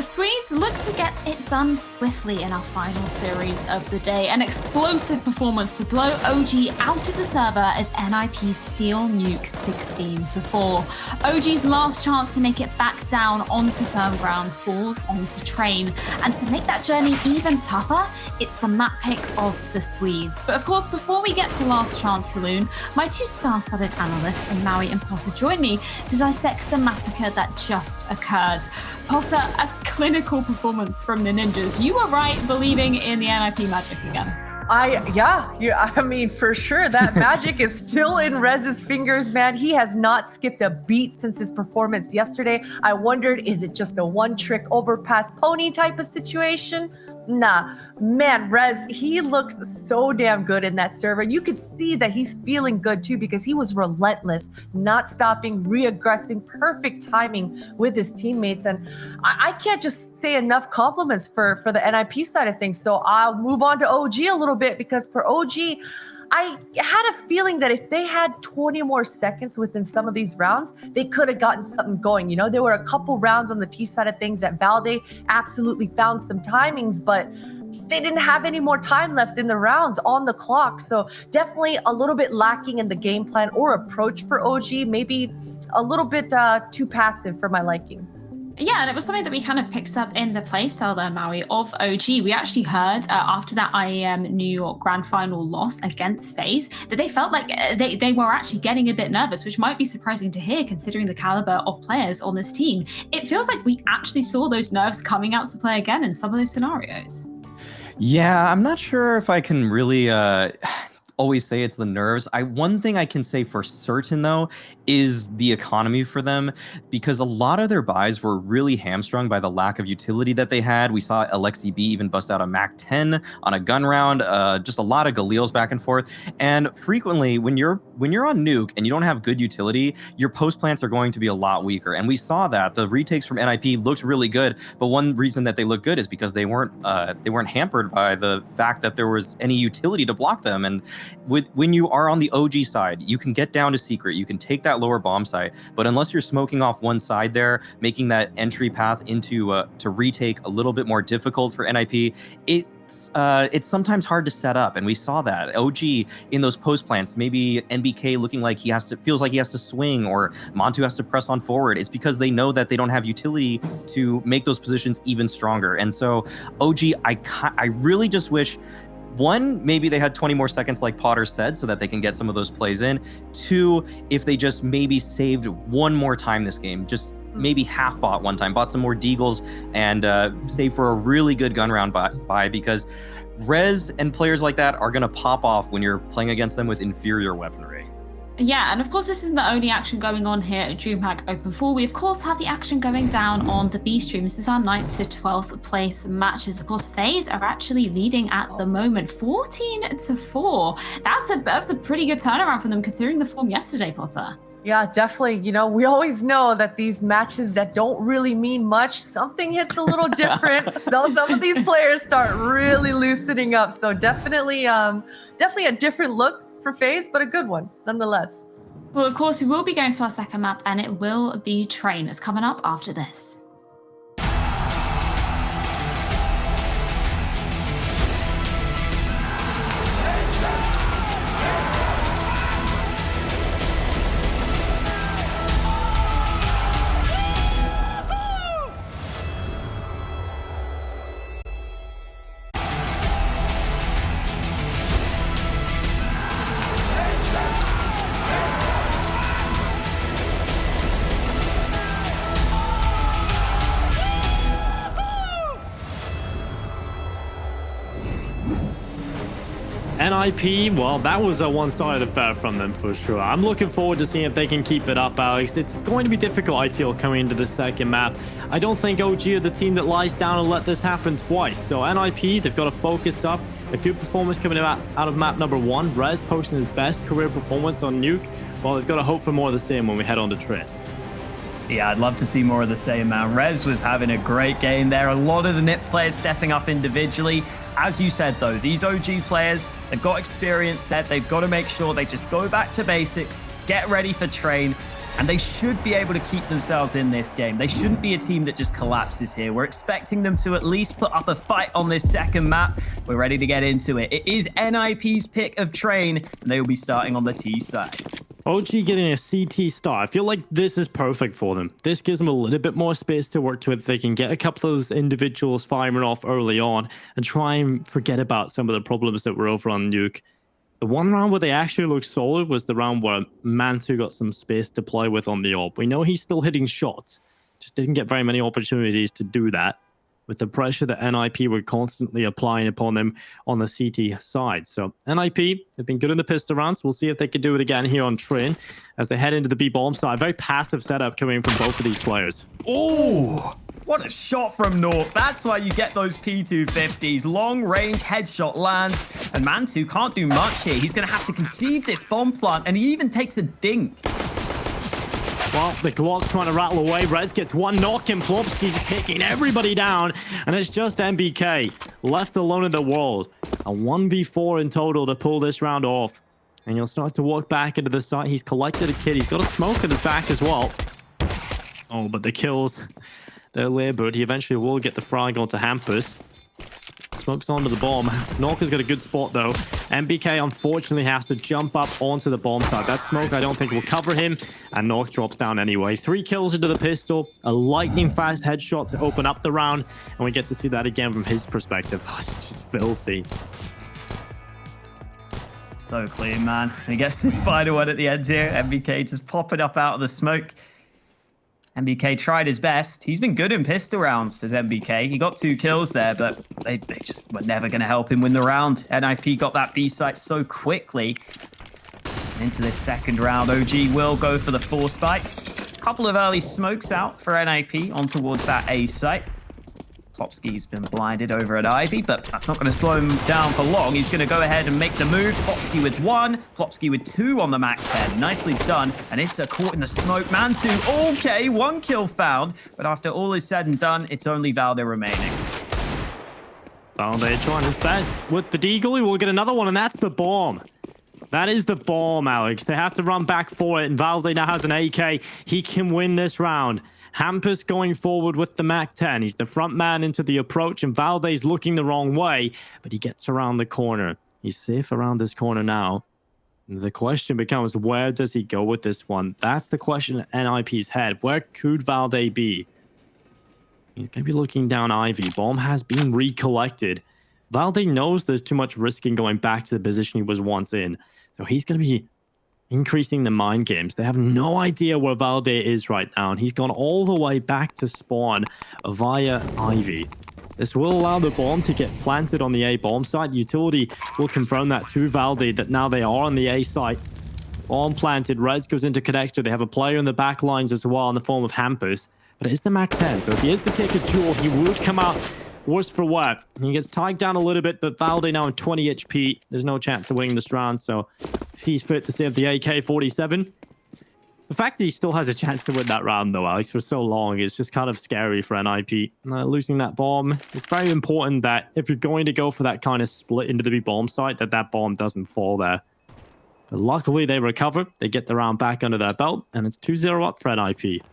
The Swedes look to get it done swiftly in our final series of the day. An explosive performance to blow OG out of the server as NIP steal Nuke 16-4. OG's last chance to make it back down onto firm ground falls onto Train. And to make that journey even tougher, it's the map pick of the Swedes. But of course, before we get to Last Chance Saloon, my two star-studded analysts in Maui and Potter join me to dissect the massacre that just occurred. Potter, a clinical performance from the Ninjas. You were right believing in the NIP magic again. I mean, for sure, that magic is still in Rez's fingers, man. He has not skipped a beat since his performance yesterday. I wondered, is it just a one-trick overpass pony type of situation? Nah, man, Rez, he looks so damn good in that server. And you could see that he's feeling good too, because he was relentless, not stopping, re-aggressing, perfect timing with his teammates. And I can't just say enough compliments for the NIP side of things. So I'll move on to OG a little bit, because for OG, I had a feeling that if they had 20 more seconds within some of these rounds, they could have gotten something going. You know, there were a couple rounds on the T side of things that Valde absolutely found some timings, but they didn't have any more time left in the rounds on the clock. So definitely a little bit lacking in the game plan or approach for OG, maybe a little bit too passive for my liking. Yeah, and it was something that we kind of picked up in the playstyle there, Maui, of OG. We actually heard after that IEM New York Grand Final loss against FaZe that they felt like they were actually getting a bit nervous, which might be surprising to hear considering the caliber of players on this team. It feels like we actually saw those nerves coming out to play again in some of those scenarios. Yeah, I'm not sure if I can really always say it's the nerves. One thing I can say for certain though is the economy for them, because a lot of their buys were really hamstrung by the lack of utility that they had. We saw Alexi B even bust out a Mac 10 on a gun round, just a lot of Galils back and forth. And frequently when you're on Nuke and you don't have good utility, your post plants are going to be a lot weaker. And we saw that the retakes from NIP looked really good, but one reason that they look good is because they weren't hampered by the fact that there was any utility to block them. And when you are on the OG side, you can get down to secret, you can take that lower bomb site, but unless you're smoking off one side there, making that entry path into to retake a little bit more difficult for NIP, it's sometimes hard to set up. And we saw that OG in those post plants, maybe NBK looking like feels like he has to swing, or Montu has to press on forward. It's because they know that they don't have utility to make those positions even stronger. And so OG, I really just wish, one, maybe they had 20 more seconds like Potter said, so that they can get some of those plays in. Two, if they just maybe saved one more time this game, just maybe half bought one time, bought some more Deagles, and save for a really good gun round buy, because Rez and players like that are going to pop off when you're playing against them with inferior weaponry. Yeah, and of course this isn't the only action going on here at DreamHack Open 4. We of course have the action going down on the B stream. This is our 9th to 12th place matches. Of course, FaZe are actually leading at the moment, 14-4. That's a pretty good turnaround for them considering the form yesterday, Potter. Yeah, definitely. You know, we always know that these matches that don't really mean much, something hits a little different. Some of these players start really loosening up. So definitely a different look for FaZe, but a good one nonetheless. Well, of course, we will be going to our second map, and it will be Train. It's coming up after this. NIP, well, that was a one-sided affair from them for sure. I'm looking forward to seeing if they can keep it up, Alex. It's going to be difficult, I feel, coming into the second map. I don't think OG are the team that lies down and let this happen twice. So NIP, they've got to focus up. A good performance coming out of map number 1. Rez posting his best career performance on Nuke. Well, they've got to hope for more of the same when we head on to Train. Yeah, I'd love to see more of the same, man. Rez was having a great game there. A lot of the NIP players stepping up individually. As you said, though, these OG players, they've got experience there. They've got to make sure they just go back to basics, get ready for Train, And they should be able to keep themselves in this game. They shouldn't be a team that just collapses here. We're expecting them to at least put up a fight on this second map. We're ready to get into it. It is NIP's pick of Train, and they will be starting on the T side. OG getting a CT start. I feel like this is perfect for them. This gives them a little bit more space to work with. They can get a couple of those individuals firing off early on and try and forget about some of the problems that were over on Nuke. The one round where they actually looked solid was the round where Mantu got some space to play with on the AWP. We know he's still hitting shots, just didn't get very many opportunities to do that with the pressure that NIP were constantly applying upon them on the CT side. So NIP have been good in the pistol rounds. We'll see if they can do it again here on Train as they head into the B bomb side. Very passive setup coming from both of these players. Oh, what a shot from North. That's why you get those P250s. Long range headshot lands, and Mantu can't do much here. He's going to have to concede this bomb plant, and he even takes a dink. Well, the Glock trying to rattle away. Rez gets one knock, and Plopsky's taking everybody down, and it's just MBK left alone in the world. A 1v4 in total to pull this round off. And he'll start to walk back into the site. He's collected a kid. He's got a smoke in his back as well. Oh, but the kills, they're labored. He eventually will get the frag onto Hampus. Smokes onto the bomb. Norka's got a good spot though. MBK unfortunately has to jump up onto the bomb side. That smoke I don't think will cover him, and Nork drops down anyway. 3 kills into the pistol, a lightning fast headshot to open up the round, and we get to see that again from his perspective. It's just filthy. So clean, man. He gets this final one at the end here. MBK just popping up out of the smoke. MBK tried his best. He's been good in pistol rounds as MBK. He got 2 kills there, but they just were never going to help him win the round. NIP got that B site so quickly. Into this second round, OG will go for the force bite. Couple of early smokes out for NIP on towards that A site. Plopsky's been blinded over at Ivy, but that's not going to slow him down for long. He's going to go ahead and make the move. Plopsky with 1, Plopsky with 2 on the Mac 10. Nicely done. And Issa caught in the smoke. Mantu, okay, 1 kill found. But after all is said and done, it's only Valde remaining. Valde trying his best with the deagle. He will get another one, and that's the bomb. That is the bomb, Alex. They have to run back for it, and Valde now has an AK. He can win this round. Hampus going forward with the Mac-10. He's the front man into the approach, and Valde's looking the wrong way, but he gets around the corner. He's safe around this corner now. The question becomes, where does he go with this one? That's the question in NIP's head. Where could Valde be? He's going to be looking down Ivy. Bomb has been recollected. Valde knows there's too much risk in going back to the position he was once in. So he's going to be increasing the mind games. They have no idea where Valde is right now, and he's gone all the way back to spawn via Ivy. This will allow the bomb to get planted on the A bomb site. Utility will confirm that to Valde that now they are on the A site. Bomb planted. Rez goes into connector. They have a player in the back lines as well in the form of Hampus, but it is the Mac 10, so if he is to take a duel, he would come out worse for wear. He gets tied down a little bit, but Valde now on 20 HP. There's no chance of winning this round, so he's fit to save the AK-47. The fact that he still has a chance to win that round, though, Alex, for so long is just kind of scary for NIP. Losing that bomb, it's very important that if you're going to go for that kind of split into the B bomb site, that bomb doesn't fall there. But luckily, they recover. They get the round back under their belt, and it's 2-0 up for NIP.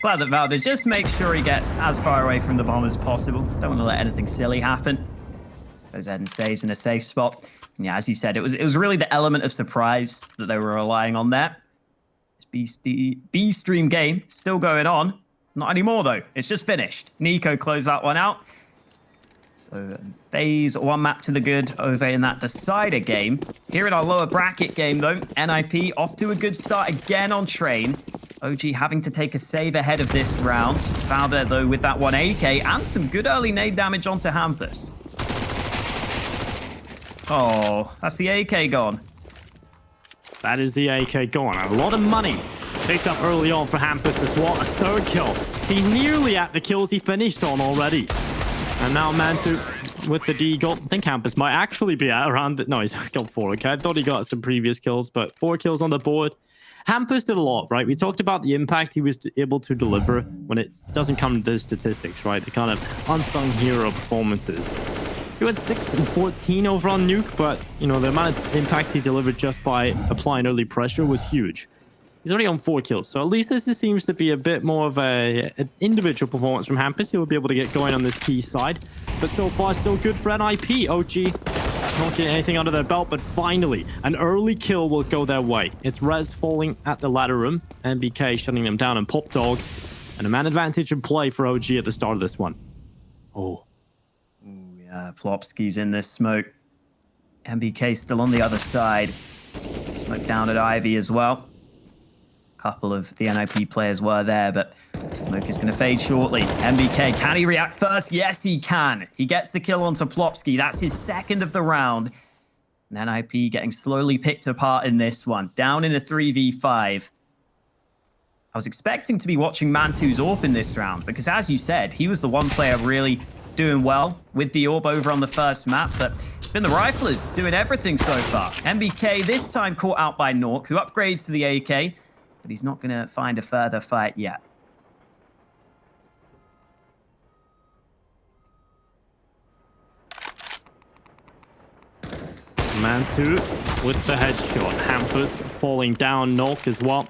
Glad that Valde just makes sure he gets as far away from the bomb as possible. Don't want to let anything silly happen. Goes ahead and stays in a safe spot. And yeah, as you said, it was really the element of surprise that they were relying on there. This B-stream game still going on. Not anymore, though. It's just finished. Nico closed that one out. So FaZe 1 map to the good over in that decider game. Here in our lower bracket game, though, NIP off to a good start again on Train. OG having to take a save ahead of this round. Valde, though, with that 1 AK and some good early nade damage onto Hampus. Oh, that's the AK gone. That is the AK gone. A lot of money picked up early on for Hampus as well. A 3rd kill. He's nearly at the kills he finished on already. And now Mantu with the deagle. I think Hampus might actually be at around... No, he's got 4. Okay, I thought he got some previous kills, but 4 kills on the board. Hampus did a lot, right? We talked about the impact he was able to deliver when it doesn't come to the statistics, right? The kind of unsung hero performances. He went 6 and 14 over on Nuke, but, you know, the amount of impact he delivered just by applying early pressure was huge. He's already on 4 kills, so at least this seems to be a bit more of an individual performance from Hampus. He will be able to get going on this key side. But so far, so good for NIP. OG not getting anything under their belt, but finally, an early kill will go their way. It's Rez falling at the ladder room, MBK shutting them down, and Pop Dog. And a man advantage in play for OG at the start of this one. Oh. Ooh, yeah, Plopsky's in this smoke. MBK still on the other side. Smoke down at Ivy as well. Couple of the NIP players were there, but smoke is going to fade shortly. MBK, can he react first? Yes, he can. He gets the kill onto Plopsky. That's his second of the round. And NIP getting slowly picked apart in this one. Down in a 3v5. I was expecting to be watching Mantu's AWP in this round, because as you said, he was the one player really doing well with the AWP over on the first map, but it's been the Riflers doing everything so far. MBK this time caught out by Nork, who upgrades to the AK, but he's not going to find a further fight yet. Mantu with the headshot. Hampus falling down. Nork as well.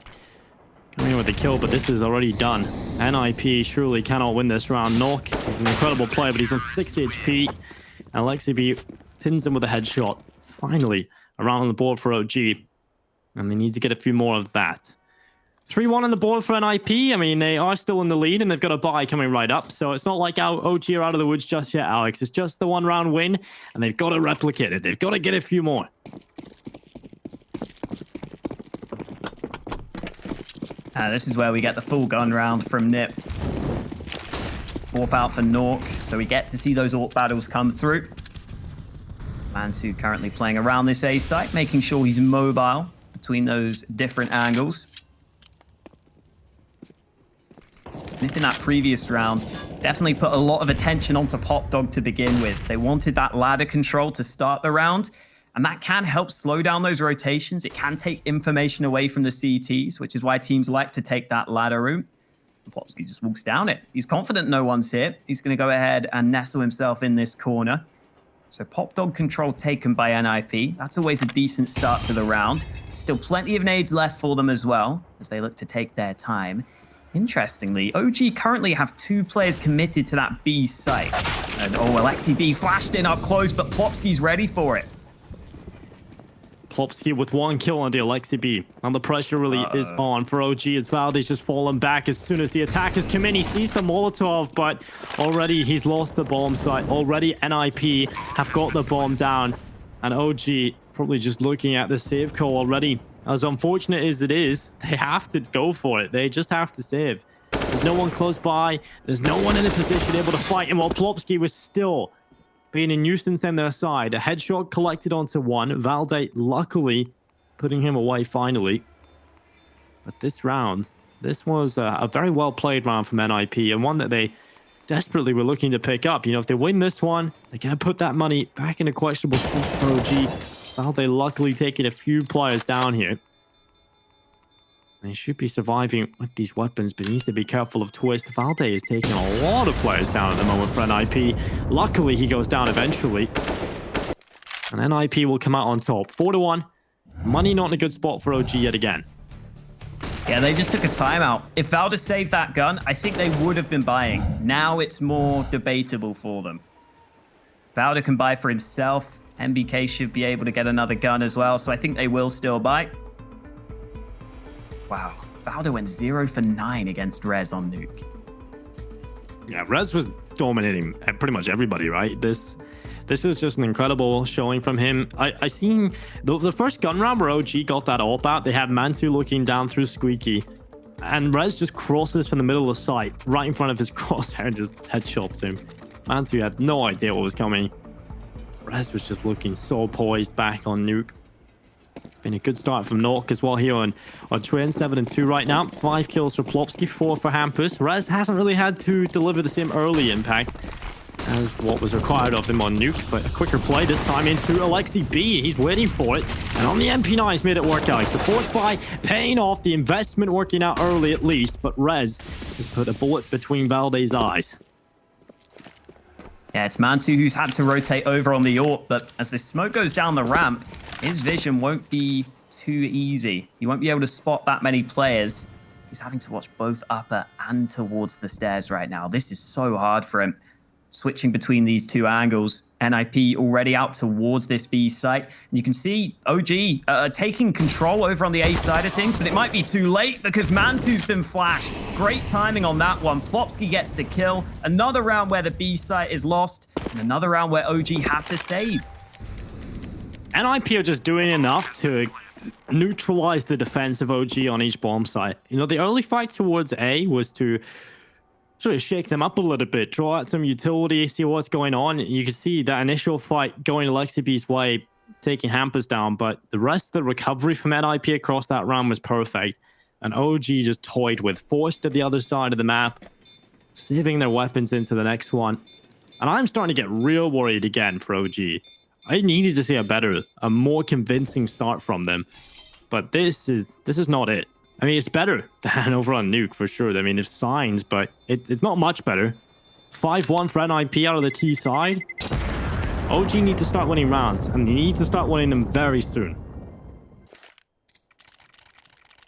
Coming in with the kill, but this is already done. NIP surely cannot win this round. Nork is an incredible player, but he's on 6 HP. And Alexi B pins him with a headshot. Finally, a round on the board for OG. And they need to get a few more of that. 3-1 on the board for NIP. I mean, they are still in the lead, and they've got a bye coming right up. So it's not like OG are out of the woods just yet, Alex. It's just the 1-round win, and they've got to replicate it. They've got to get a few more. This is where we get the full gun round from Nip. AWP out for Nork, so we get to see those AWP battles come through. Mantu currently playing around this A site, making sure he's mobile between those different angles. Nip in that previous round definitely put a lot of attention onto Pop Dog to begin with. They wanted that ladder control to start the round, and that can help slow down those rotations. It can take information away from the CTs, which is why teams like to take that ladder route. Plopsky just walks down it. He's confident no one's here. He's going to go ahead and nestle himself in this corner. So Pop Dog control taken by NIP. That's always a decent start to the round. Still plenty of nades left for them as well, as they look to take their time. Interestingly, OG currently have 2 players committed to that B site. And Alexi B flashed in up close, but Plopsky's ready for it. Plopsky with 1 kill on the Alexi B. And the pressure really is on for OG as Valde's just fallen back as soon as the attackers come in. He sees the Molotov, but already he's lost the bomb site. Already NIP have got the bomb down. And OG probably just looking at the save call already. As unfortunate as it is, they have to go for it. They just have to save. There's no one close by. There's no one in a position able to fight. And while Plopsky was still being a nuisance on their side, a headshot collected onto one. Valde luckily putting him away finally. But this round, this was a very well played round from NIP, and one that they desperately were looking to pick up. You know, if they win this one, they're going to put that money back in a questionable spot for OG. Valde luckily taking a few players down here. They should be surviving with these weapons, but needs to be careful of Twist. Valde is taking a lot of players down at the moment for NIP. Luckily, he goes down eventually. And NIP will come out on top. 4-1. Money not in a good spot for OG yet again. Yeah, they just took a timeout. If Valde saved that gun, I think they would have been buying. Now it's more debatable for them. Valde can buy for himself. MBK should be able to get another gun as well, so I think they will still buy. Wow, Valde went 0 for 9 against Rez on Nuke. Yeah, Rez was dominating pretty much everybody, right? This was just an incredible showing from him. I seen the first gun round where OG got that AWP out. They had Mantu looking down through Squeaky, and Rez just crosses from the middle of the site, right in front of his crosshair, and just headshots him. Mantu had no idea what was coming. Rez was just looking so poised back on Nuke. It's been a good start from Nork as well here on Train 7-2 right now. 5 kills for Plopsky, 4 for Hampus. Rez hasn't really had to deliver the same early impact as what was required of him on Nuke, but a quicker play this time into Alexi B. He's waiting for it, and on the MP9 he's made it work out. The force buy paying off, the investment working out early at least, but Rez has put a bullet between Valde's eyes. Yeah, it's Mantu who's had to rotate over on the AWP, but as the smoke goes down the ramp, his vision won't be too easy. He won't be able to spot that many players. He's having to watch both upper and towards the stairs right now. This is so hard for him. Switching between these two angles. NIP already out towards this B site. And you can see OG taking control over on the A side of things, but it might be too late because Mantu's been flashed. Great timing on that one. Plopsky gets the kill. Another round where the B site is lost, and another round where OG have to save. NIP are just doing enough to neutralize the defense of OG on each bomb site. You know, the early fight towards A was to sort of shake them up a little bit, draw out some utility, see what's going on. You can see that initial fight going Alexi B's way, taking Hampers down, but the rest of the recovery from NIP across that round was perfect. And OG just toyed with, forced to the other side of the map, saving their weapons into the next one. And I'm starting to get real worried again for OG. I needed to see a more convincing start from them. But this is not it. I mean, it's better than over on Nuke, for sure. I mean, there's signs, but it's not much better. 5-1 for NIP out of the T side. OG need to start winning rounds, and they need to start winning them very soon.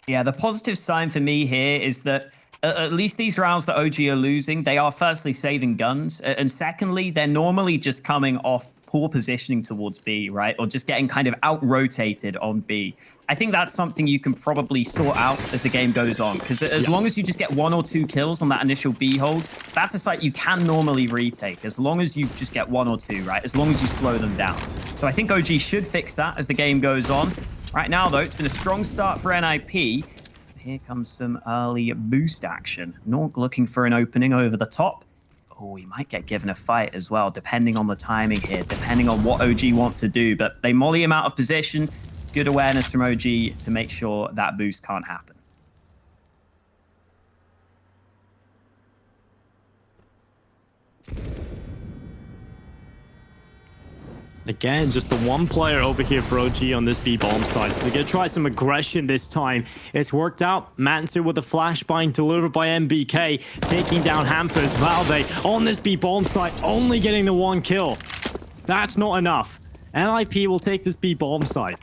Yeah, the positive sign for me here is that at least these rounds that OG are losing, they are firstly saving guns, and secondly, they're normally just coming off poor positioning towards B, right? Or just getting kind of out-rotated on B. I think that's something you can probably sort out as the game goes on, because as long as you just get 1 or 2 kills on that initial B hold, that's a site you can normally retake, as long as you just get 1 or 2, right? As long as you slow them down. So I think OG should fix that as the game goes on. Right now, though, it's been a strong start for NIP. Here comes some early boost action. Norg looking for an opening over the top. Oh, he might get given a fight as well, depending on the timing here, depending on what OG want to do. But they molly him out of position. Good awareness from OG to make sure that boost can't happen. Again, just the one player over here for OG on this B bomb side. They're going to try some aggression this time. It's worked out. Mansour with a flashbang delivered by MBK, taking down Hampers. Valde on this B bomb side, only getting the 1 kill. That's not enough. NIP will take this B bomb side.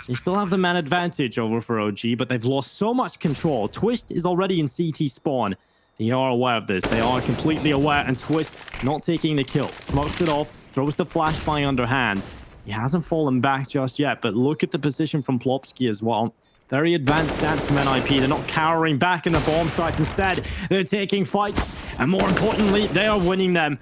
They still have the man advantage over for OG, but they've lost so much control. Twist is already in CT spawn. They are aware of this. They are completely aware, and Twist not taking the kill. Smokes it off. Throws the flashbang underhand. He hasn't fallen back just yet, but look at the position from Plopsky as well. Very advanced stance from NIP. They're not cowering back in the bomb site. Instead, they're taking fights, and more importantly, they are winning them.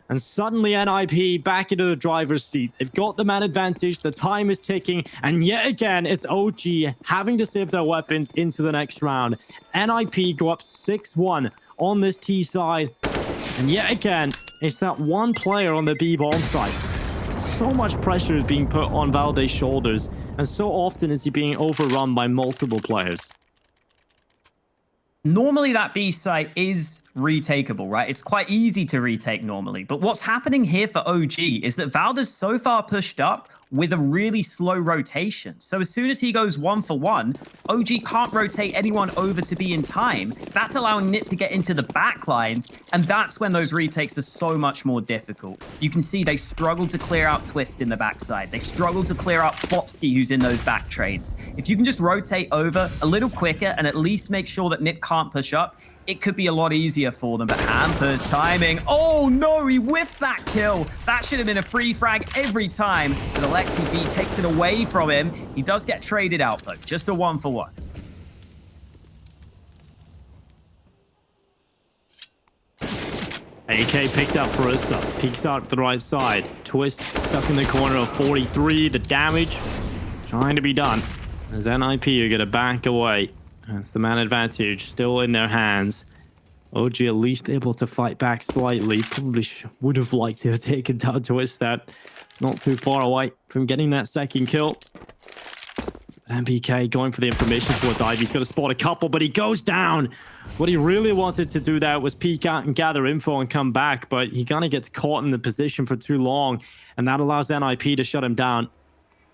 And suddenly NIP back into the driver's seat. They've got the man advantage. The time is ticking, and yet again, it's OG having to save their weapons into the next round. NIP go up 6-1 on this T side. And yet again, it's that one player on the B bomb site. So much pressure is being put on Valde's shoulders, and so often is he being overrun by multiple players. Normally that B site is retakeable, right? It's quite easy to retake normally. But what's happening here for OG is that Valde's so far pushed up with a really slow rotation. So as soon as he goes 1 for 1, OG can't rotate anyone over to be in time. That's allowing Nip to get into the back lines, and that's when those retakes are so much more difficult. You can see they struggle to clear out Twist in the backside. They struggle to clear out Plopsky, who's in those back trades. If you can just rotate over a little quicker and at least make sure that Nip can't push up, it could be a lot easier for them. But Hampers timing. Oh no, he whiffed that kill. That should have been a free frag every time. But Alexi B takes it away from him. He does get traded out though. Just a 1 for 1. AK picked up for us. Peeks out to the right side. Twist stuck in the corner of 43. The damage trying to be done. As NIP are going to back away. That's the man advantage still in their hands. OG at least able to fight back slightly. Probably would have liked to have taken down Twist that. Not too far away from getting that second kill. MPK going for the information towards Ivy. He's going to spot a couple, but he goes down. What he really wanted to do there was peek out and gather info and come back, but he kind of gets caught in the position for too long, and that allows NIP to shut him down.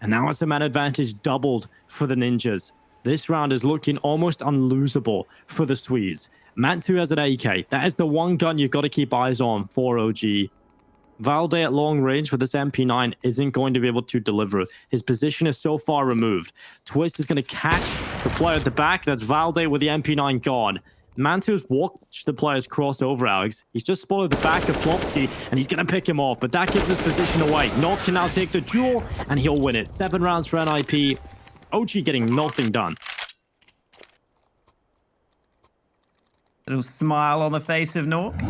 And now it's a man advantage doubled for the Ninjas. This round is looking almost unlosable for the Swedes. Mantu has an AK. That is the one gun you've got to keep eyes on for OG. Valde at long range with this MP9 isn't going to be able to deliver. His position is so far removed. Twist is going to catch the player at the back. That's Valde with the MP9 gone. Mantu's watched the players cross over, Alex. He's just spotted the back of Plopsky, and he's going to pick him off, but that gives his position away. Nock can now take the duel, and he'll win it. 7 rounds for NIP. OG getting nothing done. Little smile on the face of Nock.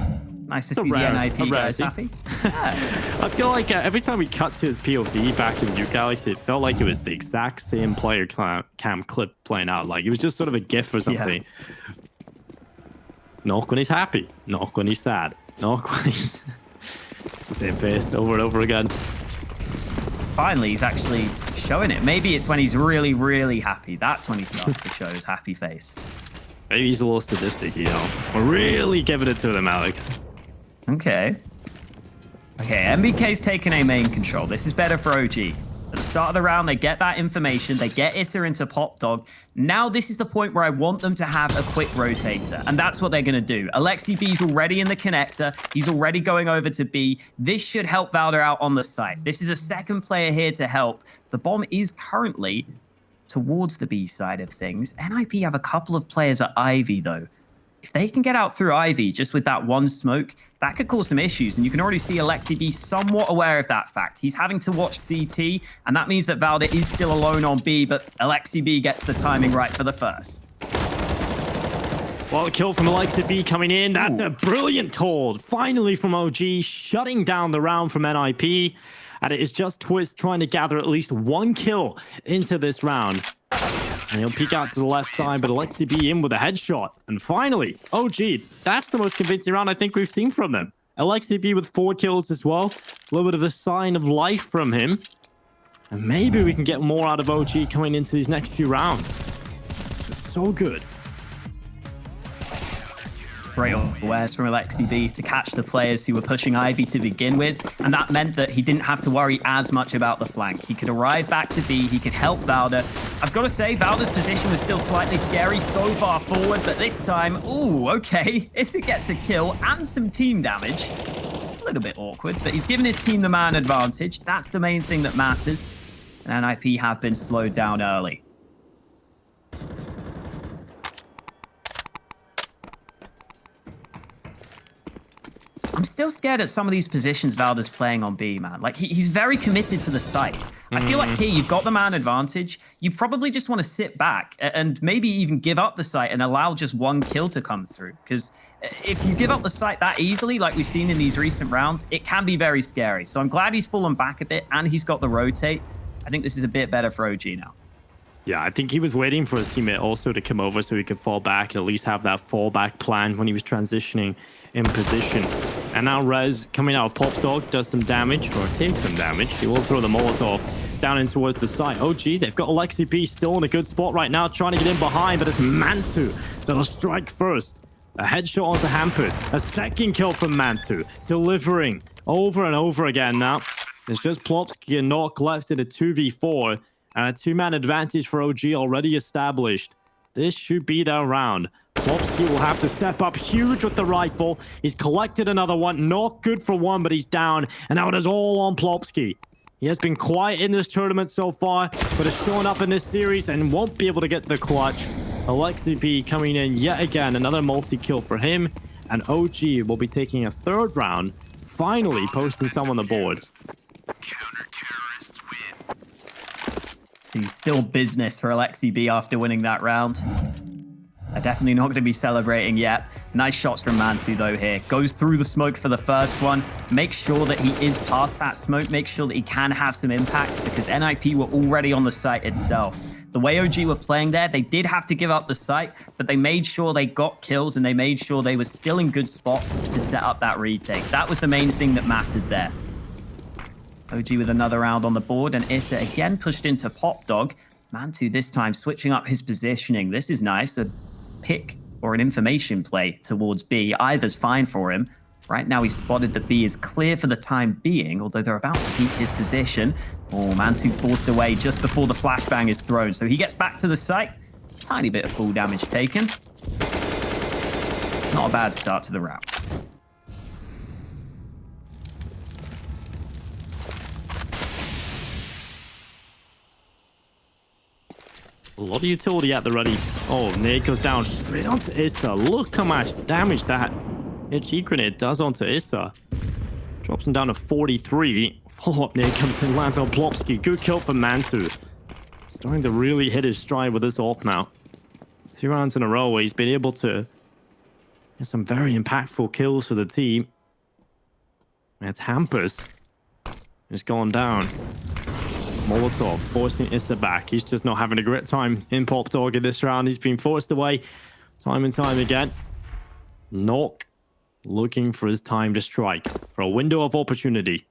Nice to see the NIP guys happy. I feel like every time we cut to his POV back in Nuke, Alex, it felt like it was the exact same player cam clip playing out. Like, it was just sort of a gif or something. Yeah. Nock when he's happy. Nock when he's sad. Nock when he's... the same face over and over again. Finally, he's actually showing it. Maybe it's when he's really, really happy. That's when he starts to show his happy face. Maybe he's a little sadistic, you know. We're really giving it to them, Alex. Okay. Okay, MBK's taking a main control. This is better for OG. At the start of the round, they get that information. They get Issa into Pop Dog. Now, this is the point where I want them to have a quick rotator. And that's what they're going to do. Alexi B's already in the connector. He's already going over to B. This should help Valder out on the site. This is a second player here to help. The bomb is currently towards the B side of things. NIP have a couple of players at Ivy, though. If they can get out through Ivy just with that one smoke, that could cause some issues. And you can already see Alexi B somewhat aware of that fact. He's having to watch CT, and that means that Valder is still alone on B, but Alexi B gets the timing right for the first. Well, a kill from Alexi B coming in. That's a brilliant hold. Finally from OG, shutting down the round from NIP. And it is just Twist trying to gather at least 1 kill into this round. And he'll peek out to the left side, but Alexi B in with a headshot. And finally, OG, that's the most convincing round I think we've seen from them. Alexi B with 4 kills as well. A little bit of a sign of life from him. And maybe we can get more out of OG coming into these next few rounds. It's so good. Great awares from Alexi B to catch the players who were pushing Ivy to begin with, and that meant that he didn't have to worry as much about the flank. He could arrive back to B, he could help Valder. I've got to say, Valder's position was still slightly scary so far forward, but this time, ooh, okay, Issa gets a kill and some team damage. A little bit awkward, but he's given his team the man advantage. That's the main thing that matters, and NIP have been slowed down early. I'm still scared at some of these positions Valder's playing on B, man. Like, he's very committed to the site. I feel like here you've got the man advantage. You probably just want to sit back and maybe even give up the site and allow just 1 kill to come through. Because if you give up the site that easily, like we've seen in these recent rounds, it can be very scary. So I'm glad he's fallen back a bit and he's got the rotate. I think this is a bit better for OG now. Yeah, I think he was waiting for his teammate also to come over so he could fall back and at least have that fallback plan when he was transitioning in position. And now Rez coming out of Pop Dog does some damage, or takes some damage. He will throw the Molotov down in towards the site. OG, they've got Alexi B still in a good spot right now, trying to get in behind, but it's Mantu that'll strike first. A headshot onto Hampus. A second kill from Mantu, delivering over and over again now. It's just Plopsky and Nock left in a 2v4, and a 2-man advantage for OG already established. This should be their round. Plopsky will have to step up huge with the rifle. He's collected another one. Not good for 1, but he's down. And now it is all on Plopsky. He has been quiet in this tournament so far, but has shown up in this series and won't be able to get the clutch. Alexi B coming in yet again. Another multi-kill for him. And OG will be taking a 3rd round, finally posting some on the board. See, still business for Alexi B after winning that round. They're definitely not going to be celebrating yet. Nice shots from Mantu, though, here. Goes through the smoke for the first one. Makes sure that he is past that smoke. Makes sure that he can have some impact because NIP were already on the site itself. The way OG were playing there, they did have to give up the site, but they made sure they got kills and they made sure they were still in good spots to set up that retake. That was the main thing that mattered there. OG with another round on the board, and Issa again pushed into Pop Dog. Mantu this time switching up his positioning. This is nice. A pick or an information play towards B. Either's fine for him. Right now he's spotted that B is clear for the time being, although they're about to peek his position. Oh, Mantu forced away just before the flashbang is thrown. So he gets back to the site. Tiny bit of full damage taken. Not a bad start to the round. A lot of utility at the ready. Oh, Nate goes down straight onto Issa. Look how much damage that HE grenade does onto Issa. Drops him down to 43. Follow-up nade comes in, lands on Plopsky. Good kill for Mantu. Starting to really hit his stride with this AWP now. 2 rounds in a row where he's been able to get some very impactful kills for the team. It's Hampers who's gone down. Molotov forcing Issa back. He's just not having a great time in Pop Dog in this round. He's been forced away time and time again. Nok looking for his time to strike, for a window of opportunity.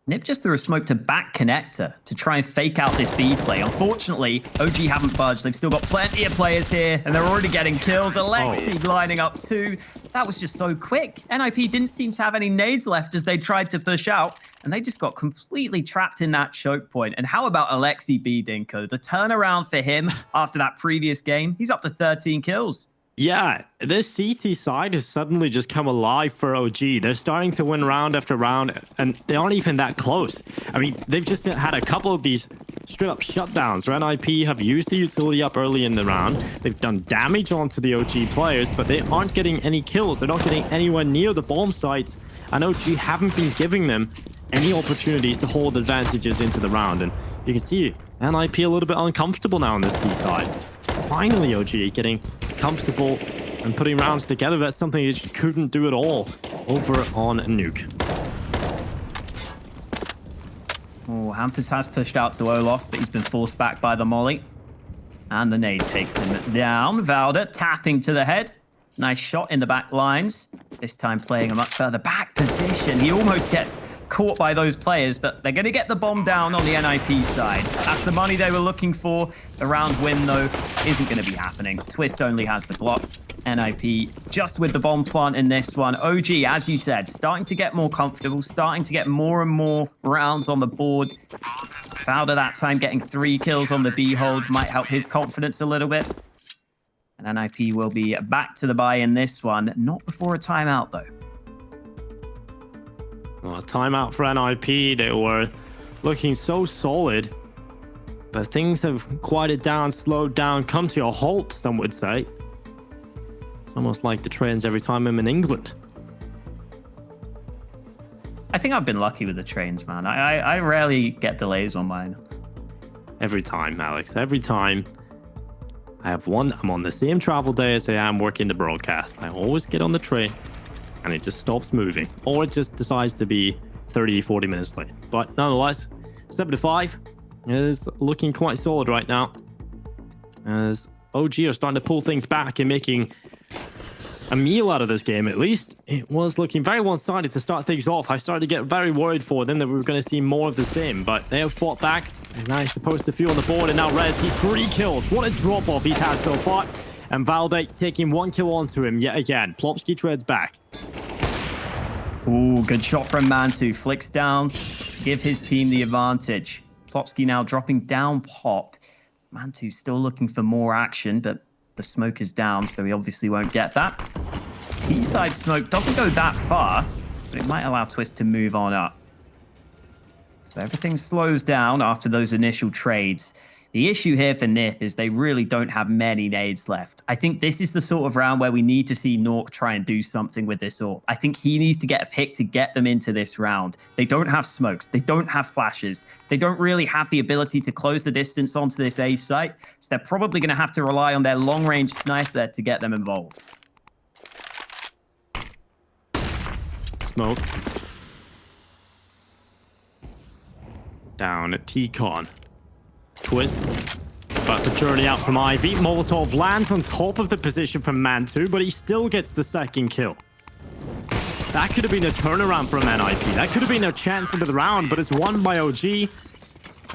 Nip just threw a smoke to back connector to try and fake out this B play. Unfortunately, OG haven't budged. They've still got plenty of players here, and they're already getting kills. Alexi lining up too. That was just so quick. NIP didn't seem to have any nades left as they tried to push out, and they just got completely trapped in that choke point. And how about Alexi B, Dinko? The turnaround for him after that previous game, he's up to 13 kills. Yeah, this CT side has suddenly just come alive for OG. They're starting to win round after round, and they aren't even that close. I mean, they've just had a couple of these straight-up shutdowns. NIP have used the utility up early in the round. They've done damage onto the OG players, but they aren't getting any kills. They're not getting anywhere near the bomb sites, and OG haven't been giving them any opportunities to hold advantages into the round. And you can see NIP a little bit uncomfortable now on this T side. Finally, OG getting comfortable and putting rounds together. That's something they just couldn't do at all over on Nuke. Oh, Hampers has pushed out to Olaf, but he's been forced back by the molly. And the nade takes him down. Valda tapping to the head. Nice shot in the back lines. This time playing a much further back position. He almost gets caught by those players, but they're going to get the bomb down on the NIP side. That's the money they were looking for. The round win, though, isn't going to be happening. Twist only has the Glock. NIP just with the bomb plant in this one. OG, as you said, starting to get more comfortable, starting to get more and more rounds on the board. Valda that time getting 3 kills on the B hold might help his confidence a little bit. And NIP will be back to the buy in this one. Not before a timeout, though. Well, timeout for NIP. They were looking so solid, but things have quieted down, slowed down, come to a halt, some would say. It's almost like the trains every time I'm in England. I think I've been lucky with the trains, man. I rarely get delays on mine. Every time, Alex. Every time. I have one. I'm on the same travel day as I am working the broadcast. I always get on the train, and it just stops moving. Or it just decides to be 30, 40 minutes late. But nonetheless, 7-5 is looking quite solid right now, as OG are starting to pull things back and making a meal out of this game. At least it was looking very one-sided to start things off. I started to get very worried for them that we were going to see more of the same, but they have fought back. They managed to post a few on the board, and now Rez, he's 3 kills. What a drop-off he's had so far. And Valde taking 1 kill onto him yet again. Plopsky treads back. Ooh, good shot from Mantu. Flicks down to give his team the advantage. Plopsky now dropping down Pop. Mantu's still looking for more action, but the smoke is down, so he obviously won't get that. T-side smoke doesn't go that far, but it might allow Twist to move on up. So everything slows down after those initial trades. The issue here for Nip is they really don't have many nades left. I think this is the sort of round where we need to see Nork try and do something with this AWP. I think he needs to get a pick to get them into this round. They don't have smokes. They don't have flashes. They don't really have the ability to close the distance onto this A site. So they're probably going to have to rely on their long-range sniper to get them involved. Smoke. Down at T-Con. Twist. About to journey out from Ivy. Molotov lands on top of the position from Mantu, but he still gets the second kill. That could have been a turnaround from NIP. That could have been a chance into the round, but it's won by OG.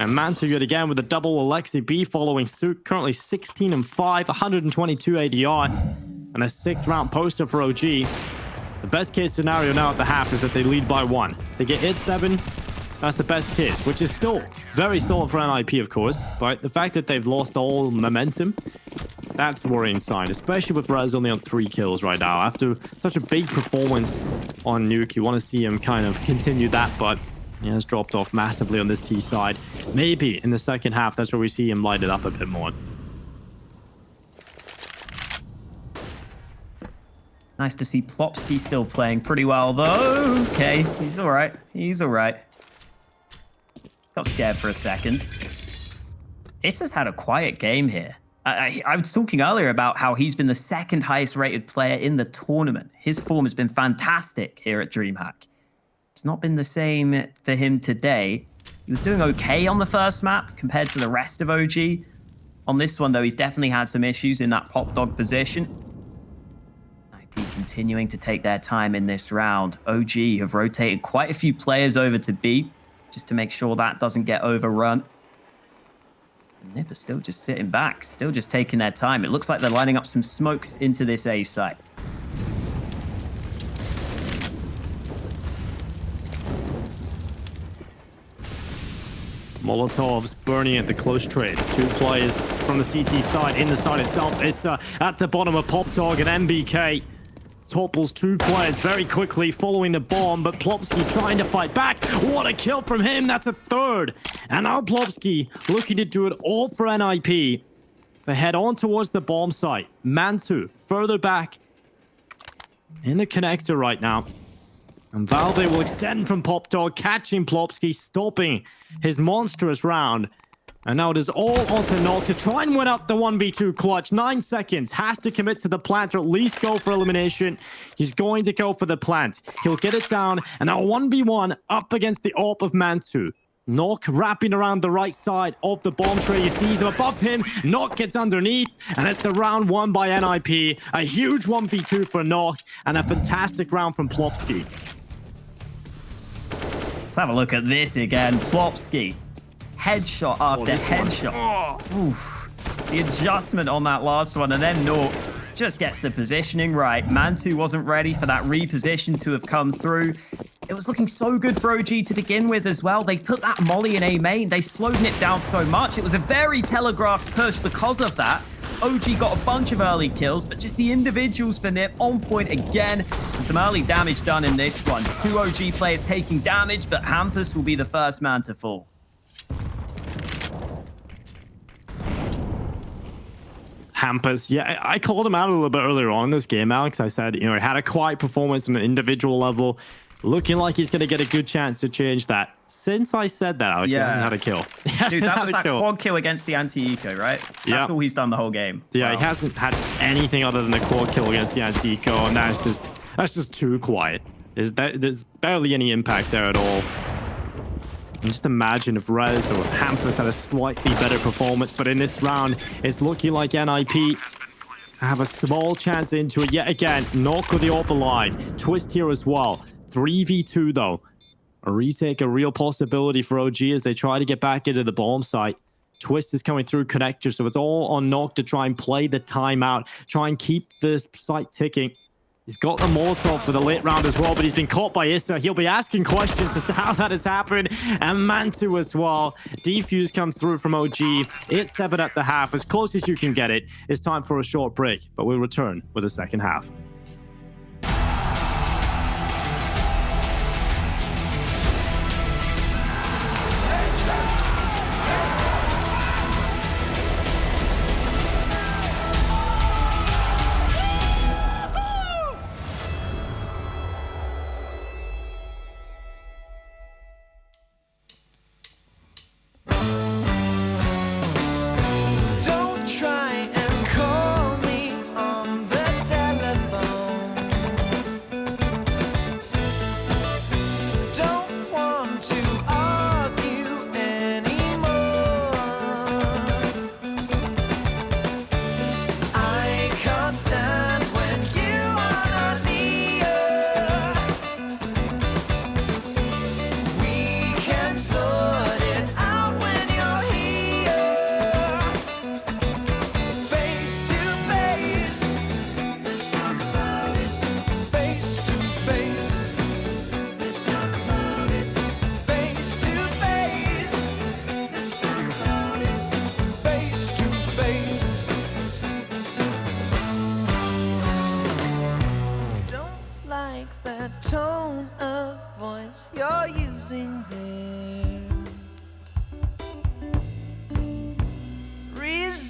And Mantu yet again with a double. Alexi B following suit. Currently 16-5, 122 ADR, and a 6th round poster for OG. The best case scenario now at the half is that they lead by 1. If they get hit 7, that's the best case, which is still very solid for NIP, of course. But the fact that they've lost all momentum, that's a worrying sign, especially with Rez only on 3 kills right now. After such a big performance on Nuke, you want to see him kind of continue that, but He has dropped off massively on this T side. Maybe in the second half, that's where we see him light it up a bit more. Nice to see Plopsky still playing pretty well, though. Okay, he's all right. He's all right. Got scared for a second. This has had a quiet game here. I was talking earlier about how he's been the second highest rated player in the tournament. His form has been fantastic here at DreamHack. It's not been the same for him today. He was doing okay on the first map compared to the rest of OG. On this one, though, he's definitely had some issues in that pop dog position. Continuing to take their time in this round. OG have rotated quite a few players over to B just to make sure that doesn't get overrun. Nip are still just sitting back, still just taking their time. It looks like they're lining up some smokes into this A site. Molotovs burning at the close trades. 2 players from the CT side in the side itself. Issa at the bottom of Pop Dog and MBK. Topples 2 players very quickly following the bomb, but Plopsky trying to fight back. What a kill from him. That's a 3rd. And now Plopsky looking to do it all for NIP. They head on towards the bomb site. Mantu further back in the connector right now. And Valve will extend from Pop Dog, catching Plopsky, stopping his monstrous round. And now it is all onto Nog to try and win up the 1v2 clutch. 9 seconds. Has to commit to the plant or at least go for elimination. He's going to go for the plant. He'll get it down. And now 1v1 up against the AWP of Mantu. Nog wrapping around the right side of the bomb tray. He sees him above him. Nog gets underneath. And it's the round won by NIP. A huge 1v2 for Nog. And a fantastic round from Plopsky. Let's have a look at this again. Plopsky. Headshot after headshot. Oof. The adjustment on that last one, and then Nog just gets the positioning right. Mantu wasn't ready for that reposition to have come through. It was looking so good for OG to begin with as well. They put that molly in A main. They slowed Nip down so much. It was a very telegraphed push because of that. OG got a bunch of early kills, but just the individuals for Nip on point again. And some early damage done in this one. 2 OG players taking damage, but Hampus will be the first man to fall. Hampus, yeah, I called him out a little bit earlier on in this game, Alex. I said, he had a quiet performance on an individual level, looking like he's going to get a good chance to change that. Since I said that, Alex, he hasn't had a kill. Dude, that was that quad kill against the anti-eco, right? That's all he's done the whole game. Yeah, wow. He hasn't had anything other than the quad kill against the anti-eco, and that's just too quiet. There's barely any impact there at all. And just imagine if Rez or Hampus had a slightly better performance, but in this round, it's looking like NIP have a small chance into it yet again. Nog with the AWP alive. Twist here as well. 3v2 though. A retake, a real possibility for OG as they try to get back into the bomb site. Twist is coming through connector, so it's all on Nog to try and play the timeout, try and keep this site ticking. He's got the Molotov for the late round as well, but he's been caught by Issa. He'll be asking questions as to how that has happened. And Mantu as well. Defuse comes through from OG. It's 7 at the half, as close as you can get it. It's time for a short break, but we'll return with the second half. Don't try and call me on the telephone.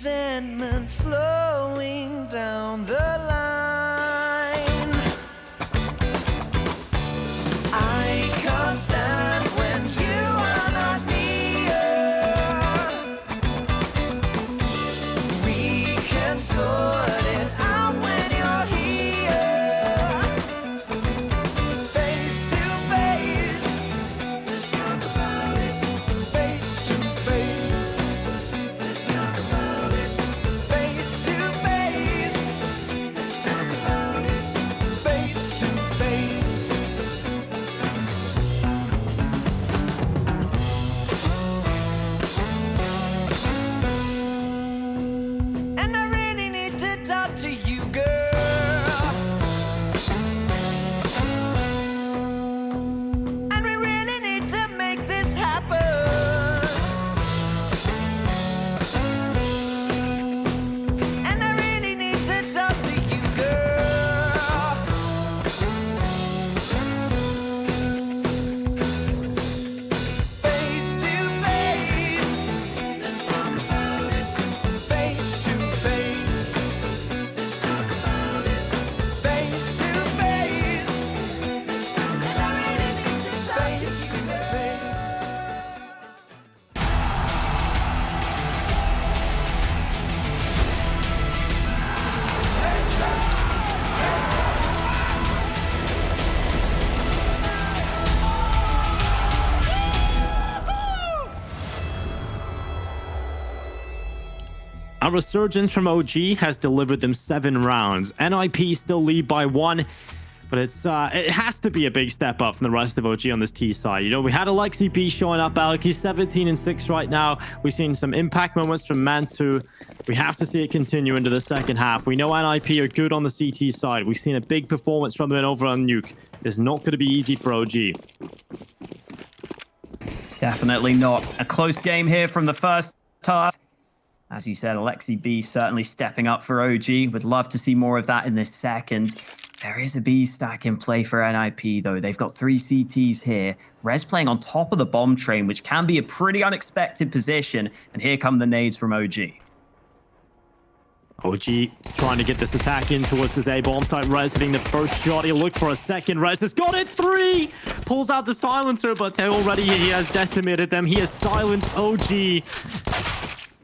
resentment flowing down the line. I can't stand when you are not near. We can sort it out when you're here. Face to face. Let's talk about it. Face to face. Let's talk about it. Face to face. Let's talk about it. Face to face. And I really need to talk to you, girl. And we really need to make this happen. And I really need to talk to you, girl. Face to face. Let's talk about it. Face to face. Let's talk about it. Face to face. Let's talk about it. I really need to talk to you, face. A resurgence from OG has delivered them 7 rounds. NIP still lead by 1, but it has to be a big step up from the rest of OG on this T side. You know, we had Alexi B showing up, Alec. He's 17 and 6 right now. We've seen some impact moments from Mantu. We have to see it continue into the second half. We know NIP are good on the CT side. We've seen a big performance from them over on Nuke. It's not going to be easy for OG. Definitely not. A close game here from the first half. As you said, Alexi B certainly stepping up for OG. Would love to see more of that in this second. There is a B stack in play for NIP, though. They've got 3 CTs here. Rez playing on top of the bomb train, which can be a pretty unexpected position. And here come the nades from OG. OG trying to get this attack in towards this A-bomb site. Rez hitting the first shot. He'll look for a second. Rez has got it. 3! Pulls out the silencer, but he has decimated them. He has silenced OG.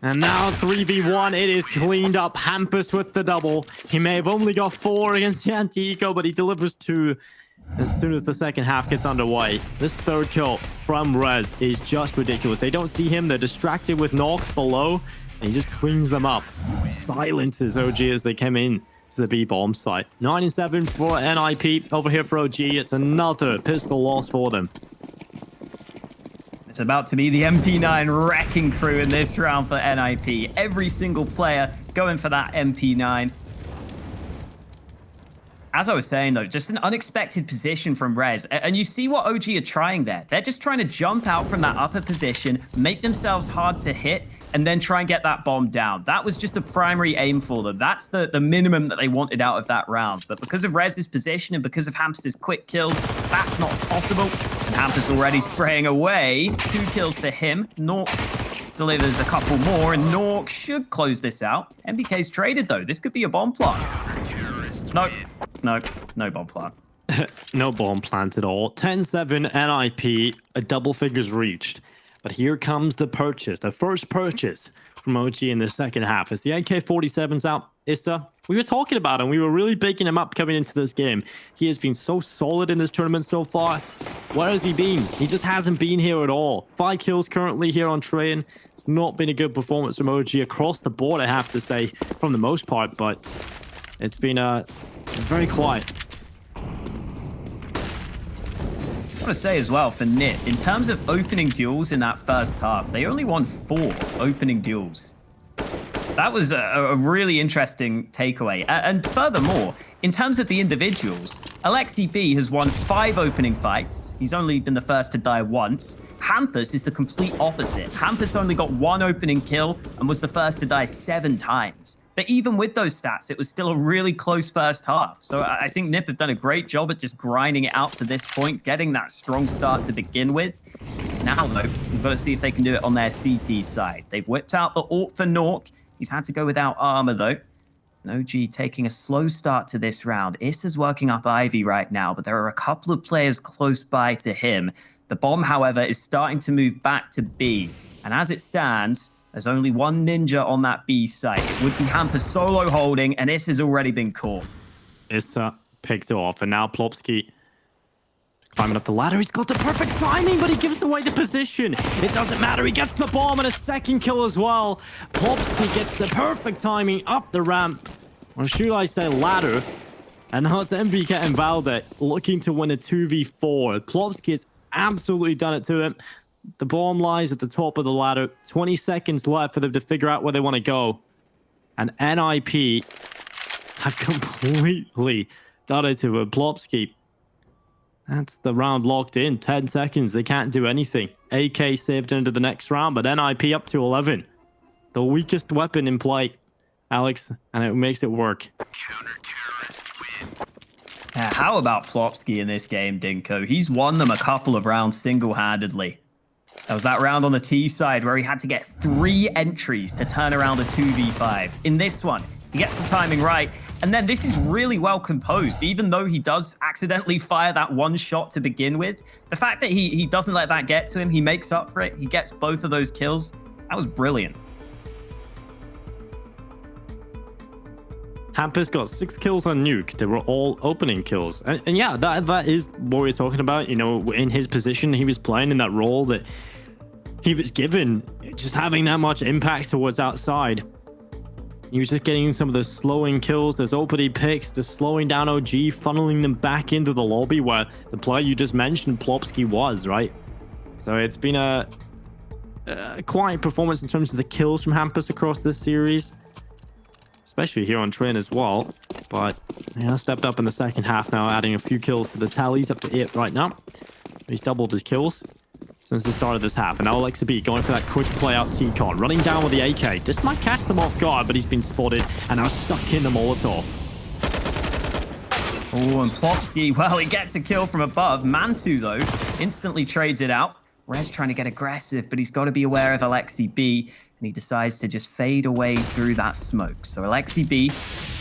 And now 3v1, it is cleaned up. Hampus with the double. He may have only got 4 against the anti-eco, but he delivers 2 as soon as the second half gets underway. This third kill from Rez is just ridiculous. They don't see him. They're distracted with knocks below, and he just cleans them up. Silences OG as they come in to the B-bomb site. 9 and 7 for NIP. Over here for OG, it's another pistol loss for them. It's about to be the MP9 wrecking crew in this round for NIP. Every single player going for that MP9. As I was saying, though, just an unexpected position from Rez. And you see what OG are trying there. They're just trying to jump out from that upper position, make themselves hard to hit, and then try and get that bomb down. That was just the primary aim for them. That's the minimum that they wanted out of that round. But because of Rez's position and because of Hampus's quick kills, that's not possible. And Hampus already spraying away. 2 kills for him. Nork delivers a couple more, and Nork should close this out. MBK's traded, though. This could be a bomb plant. No bomb plant. No bomb plant at all. 10-7 NIP, a double figures reached. But here comes the purchase, the first purchase from OG in the second half. As the AK-47's out, Issa, we were talking about him. We were really bigging him up coming into this game. He has been so solid in this tournament so far. Where has he been? He just hasn't been here at all. 5 kills currently here on train. It's not been a good performance from OG across the board, I have to say, from the most part. But it's been very quiet. I want to say as well for NIT, in terms of opening duels in that first half, they only won 4 opening duels. That was a really interesting takeaway. And furthermore, in terms of the individuals, Alexi B has won 5 opening fights. He's only been the first to die once. Hampus is the complete opposite. Hampus only got 1 opening kill and was the first to die 7 times. But even with those stats, it was still a really close first half. So I think NIP have done a great job at just grinding it out to this point, getting that strong start to begin with. Now, though, we've got to see if they can do it on their CT side. They've whipped out the AWP for Nork. He's had to go without armor, though. And OG taking a slow start to this round. Issa's working up Ivy right now, but there are a couple of players close by to him. The bomb, however, is starting to move back to B. And as it stands, there's only one ninja on that B site. It would be Hampus solo holding, and Issa's already been caught. Issa picked it off, and now Plopsky climbing up the ladder. He's got the perfect timing, but he gives away the position. It doesn't matter. He gets the bomb and a second kill as well. Plopsky gets the perfect timing up the ramp. Or should I say ladder? And now it's MBK and Valde looking to win a 2v4. Plopsky has absolutely done it to him. The bomb lies at the top of the ladder. 20 seconds left for them to figure out where they want to go. And NIP have completely done it to Plopsky. That's the round locked in. 10 seconds. They can't do anything. AK saved into the next round, but NIP up to 11. The weakest weapon in play, Alex, and it makes it work. How about Plopsky in this game, Dinko? He's won them a couple of rounds single-handedly. That was that round on the T side where he had to get 3 entries to turn around a 2v5. In this one, he gets the timing right. And then this is really well composed. Even though he does accidentally fire that one shot to begin with, the fact that he doesn't let that get to him, he makes up for it. He gets both of those kills. That was brilliant. Hampus got 6 kills on Nuke. They were all opening kills. And yeah, that is what we're talking about. You know, in his position, he was playing in that role that he was given, just having that much impact towards outside. He was just getting some of those slowing kills, those opening picks, just slowing down OG, funneling them back into the lobby where the player you just mentioned, Plopsky, was, right? So it's been a quiet performance in terms of the kills from Hampus across this series, especially here on Train as well. But yeah, stepped up in the second half now, adding a few kills to the tallies, up to 8 right now. He's doubled his kills since the start of this half. And now Alexa B going for that quick play out T-Con, running down with the AK. This might catch them off guard, but he's been spotted and now stuck in the Molotov. Oh, and Plopsky, well, he gets a kill from above. Mantu, though, instantly trades it out. Rez trying to get aggressive, but he's got to be aware of Alexi B, and he decides to just fade away through that smoke. So Alexi B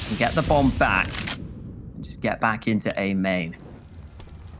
can get the bomb back and just get back into A main.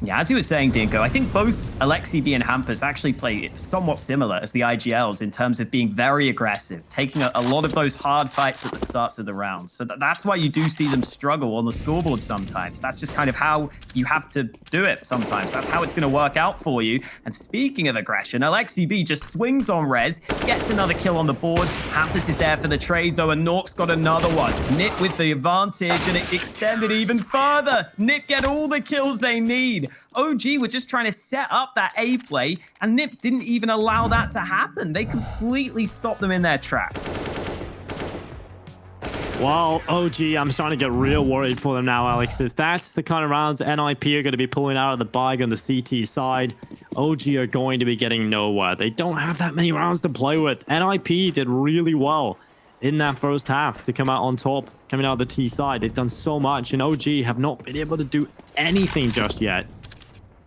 Yeah, as you were saying, Dinko, I think both Alexi B and Hampus actually play somewhat similar as the IGLs in terms of being very aggressive, taking a lot of those hard fights at the starts of the rounds. So that's why you do see them struggle on the scoreboard sometimes. That's just kind of how you have to do it sometimes. That's how it's going to work out for you. And speaking of aggression, Alexi B just swings on Rez, gets another kill on the board. Hampus is there for the trade, though, and Nork's got another one. Nip with the advantage, and it extended even further. Nip get all the kills they need. OG were just trying to set up that A play, and Nip didn't even allow that to happen. They completely stopped them in their tracks. Well, OG, I'm starting to get real worried for them now, Alex. If that's the kind of rounds NIP are going to be pulling out of the bag on the CT side, OG are going to be getting nowhere. They don't have that many rounds to play with. NIP did really well in that first half to come out on top, coming out of the T side. They've done so much, and OG have not been able to do anything just yet.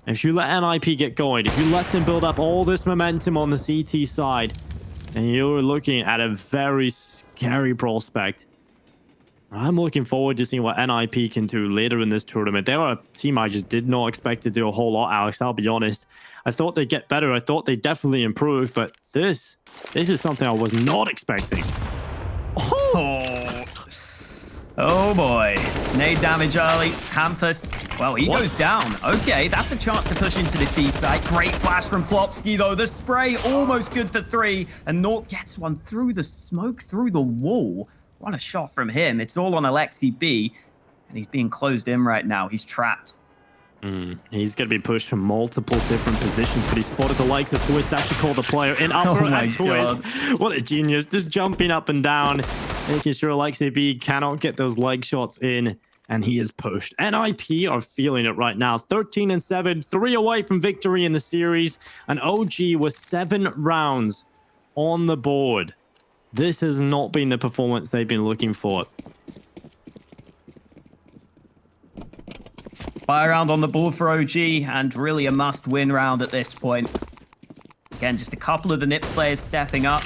If you let NIP get going, if you let them build up all this momentum on the CT side, then you're looking at a very scary prospect. I'm looking forward to seeing what NIP can do later in this tournament. They were a team I just did not expect to do a whole lot, Alex. I'll be honest. I thought they'd get better. I thought they'd definitely improve, but this is something I was not expecting. Oh boy. Nade damage early. Hampus, well, he goes down. Okay, that's a chance to push into the B site. Great flash from Plopsky, though. The spray almost good for 3. And Nork gets one through the smoke, through the wall. What a shot from him. It's all on Alexi B. And he's being closed in right now. He's trapped. He's going to be pushed from multiple different positions, but he spotted the likes of Twist. Actually called the player in upper and Twist. What a genius. Just jumping up and down, making sure Alexi B cannot get those leg shots in, and he is pushed. NIP are feeling it right now. 13-7, 3 away from victory in the series, and OG with 7 rounds on the board. This has not been the performance they've been looking for. Fire round on the board for OG, and really a must-win round at this point. Again, just a couple of the Nip players stepping up.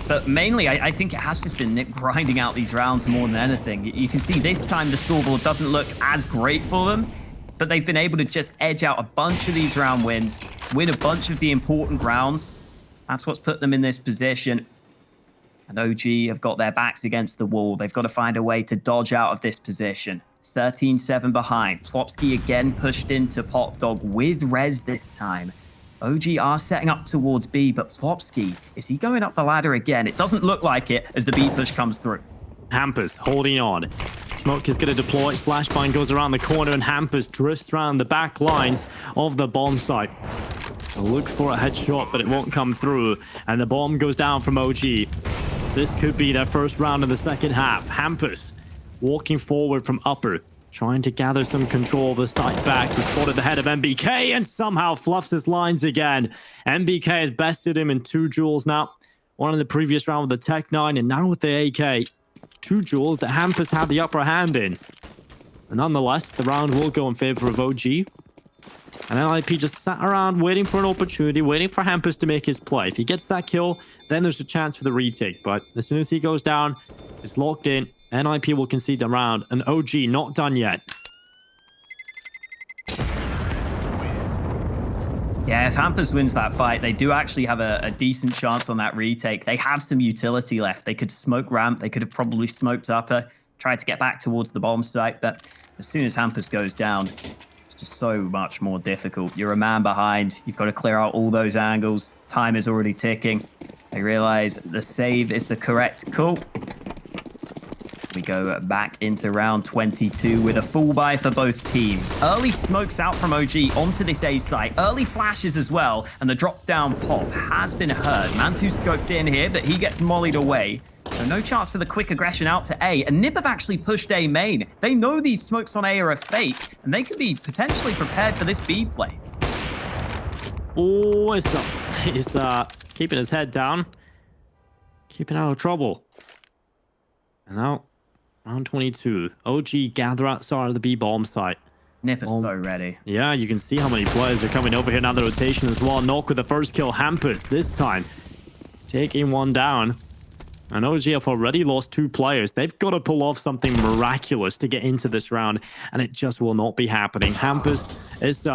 But mainly, I think it has just been Nick grinding out these rounds more than anything. You can see this time the scoreboard doesn't look as great for them, but they've been able to just edge out a bunch of these round wins, win a bunch of the important rounds. That's what's put them in this position. And OG have got their backs against the wall. They've got to find a way to dodge out of this position. 13-7 behind. Plopsky again pushed into Pop Dog with Rez this time. OG are setting up towards B, but Plopsky, is he going up the ladder again? It doesn't look like it as the B push comes through. Hampus holding on. Smoke is going to deploy. Flashbang goes around the corner and Hampus drifts around the back lines of the bomb site. They'll look for a headshot, but it won't come through. And the bomb goes down from OG. This could be their first round in the second half. Hampus walking forward from upper, trying to gather some control of the site back. He spotted the head of MBK and somehow fluffs his lines again. MBK has bested him in 2 duels now. One in the previous round with the Tech 9 and now with the AK. 2 duels that Hampus had the upper hand in. But nonetheless, the round will go in favor of OG. And NIP just sat around waiting for an opportunity, waiting for Hampus to make his play. If he gets that kill, then there's a chance for the retake. But as soon as he goes down, it's locked in. NIP will concede the round, and OG not done yet. Yeah, if Hampus wins that fight, they do actually have a decent chance on that retake. They have some utility left. They could smoke ramp. They could have probably smoked upper, tried to get back towards the bomb site. But as soon as Hampus goes down, it's just so much more difficult. You're a man behind. You've got to clear out all those angles. Time is already ticking. They realize the save is the correct call. We go back into round 22 with a full buy for both teams. Early smokes out from OG onto this A site. Early flashes as well, and the drop down pop has been heard. Mantu scoped in here, but he gets mollied away. So no chance for the quick aggression out to A. And Nib have actually pushed A main. They know these smokes on A are a fake, and they could be potentially prepared for this B play. Oh, he's keeping his head down, keeping out of trouble. And now, round 22. OG gather outside of the B bomb site. Nip is so ready. Yeah, you can see how many players are coming over here now. The rotation as well. Knock with the first kill. Hampus this time taking one down. And OG have already lost 2 players. They've got to pull off something miraculous to get into this round, and it just will not be happening. Hampus is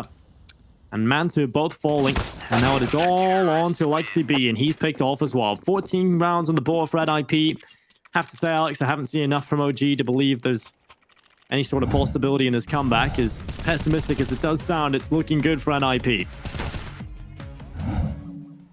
and Mantu both falling, and now it is all on to Lexi B, and he's picked off as well. 14 rounds on the board for NIP. Have to say, Alex, I haven't seen enough from OG to believe there's any sort of possibility in this comeback. As pessimistic as it does sound, it's looking good for NIP.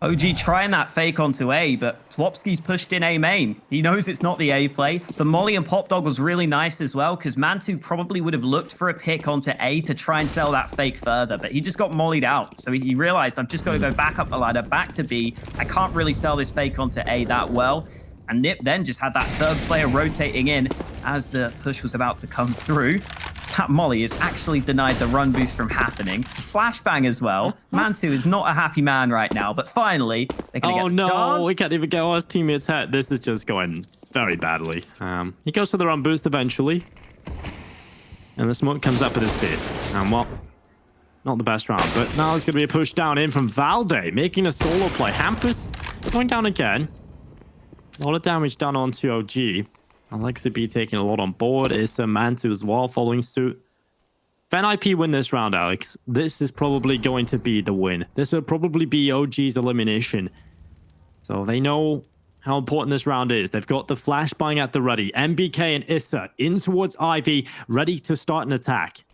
OG trying that fake onto A, but Plopsky's pushed in A main. He knows it's not the A play. The molly and Pop Dog was really nice as well, because Mantu probably would have looked for a pick onto A to try and sell that fake further, but he just got mollied out. So he realized, I've just got to go back up the ladder, back to B. I can't really sell this fake onto A that well. And Nip then just had that third player rotating in as the push was about to come through. That molly has actually denied the run boost from happening. Flashbang as well. Mantu is not a happy man right now, but finally, they're going to get the chance. We can't even get our teammates hit. This is just going very badly. He goes for the run boost eventually. And the smoke comes up at his face. And well, not the best round, but now it's going to be a push down in from Valde, making a solo play. Hampus going down again. A lot of damage done onto OG. Alexa B taking a lot on board. Issa, Mantu as well following suit. If NIP win this round, Alex, this is probably going to be the win. This will probably be OG's elimination. So they know how important this round is. They've got the flashbang at the ready. MBK and Issa in towards Ivy, ready to start an attack.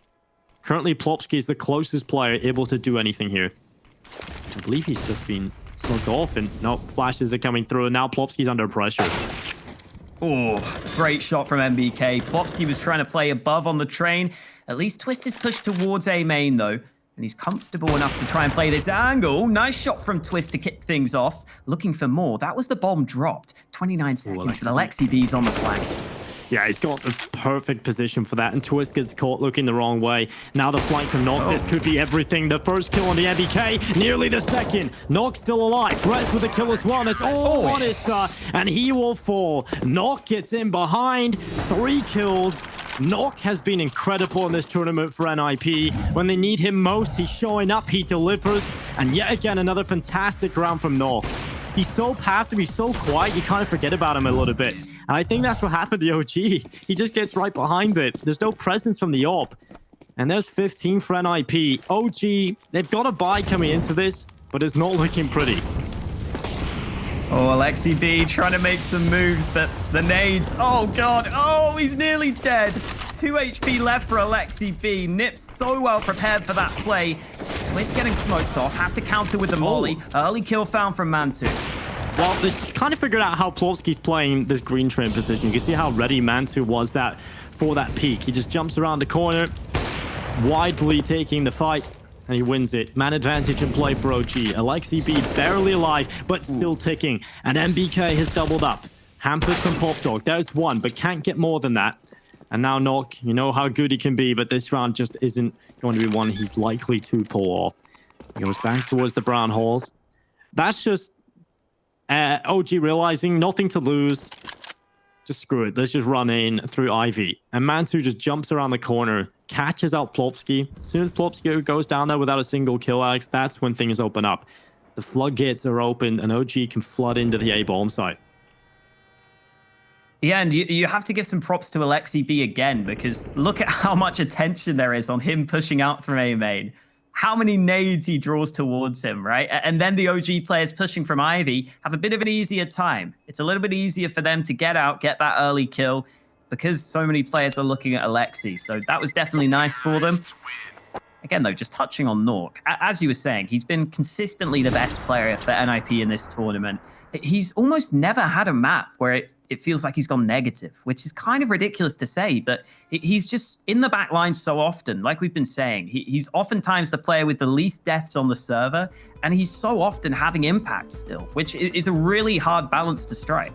Currently, Plopsky is the closest player able to do anything here. I believe he's just been smoked off, and no, flashes are coming through, and now Plopsky's under pressure. Oh, great shot from MBK. Plopsky was trying to play above on the train. At least Twist is pushed towards A main, though. And he's comfortable enough to try and play this angle. Nice shot from Twist to kick things off. Looking for more. That was the bomb dropped. 29 seconds for the Lexi B's on the flank. Yeah, he's got the perfect position for that, and Twist gets caught looking the wrong way. Now the flank from Knock. This could be everything. The first kill on the MBK, nearly the second. Knock still alive. Rez with the kill as well. It's all on Issa, and he will fall. Knock gets in behind. 3 kills. Knock has been incredible in this tournament for NIP. When they need him most, he's showing up, he delivers. And yet again, another fantastic round from Knock. He's so passive, he's so quiet, you kind of forget about him a little bit. And I think that's what happened to OG. He just gets right behind it. There's no presence from the AWP. And there's 15 for NIP. OG, they've got a buy coming into this, but it's not looking pretty. Oh, Alexi B trying to make some moves, but the nades. Oh, God. Oh, he's nearly dead. 2 HP left for Alexi B. Nip's so well prepared for that play. Twist getting smoked off. Has to counter with the molly. Early kill found from Mantu. Well, they kind of figured out how Plotski's playing this green train position. You can see how ready Mantu was for that peak. He just jumps around the corner, widely taking the fight. And he wins it. Man advantage in play for OG. Alexi B barely alive, but still ticking. And MBK has doubled up. Hampers from Pop Dog. There's one, but can't get more than that. And now Nock, you know how good he can be, but this round just isn't going to be one he's likely to pull off. He goes back towards the brown halls. That's just OG realizing nothing to lose. Just screw it. Let's just run in through Ivy. And Mantu just jumps around the corner, catches out Plopsky. As soon as Plopsky goes down there without a single kill, Alex, that's when things open up. The floodgates are open and OG can flood into the A-bomb site. Yeah, and you have to give some props to Alexi B again, because look at how much attention there is on him pushing out from A main. How many nades he draws towards him, right? And then the OG players pushing from Ivy have a bit of an easier time. It's a little bit easier for them to get out, get that early kill, because so many players are looking at Alexi. So that was definitely nice for them. Again, though, just touching on Nork, as you were saying, he's been consistently the best player for NIP in this tournament. He's almost never had a map where it feels like he's gone negative, which is kind of ridiculous to say, but he's just in the back line so often. Like we've been saying, he's oftentimes the player with the least deaths on the server, and he's so often having impact still, which is a really hard balance to strike.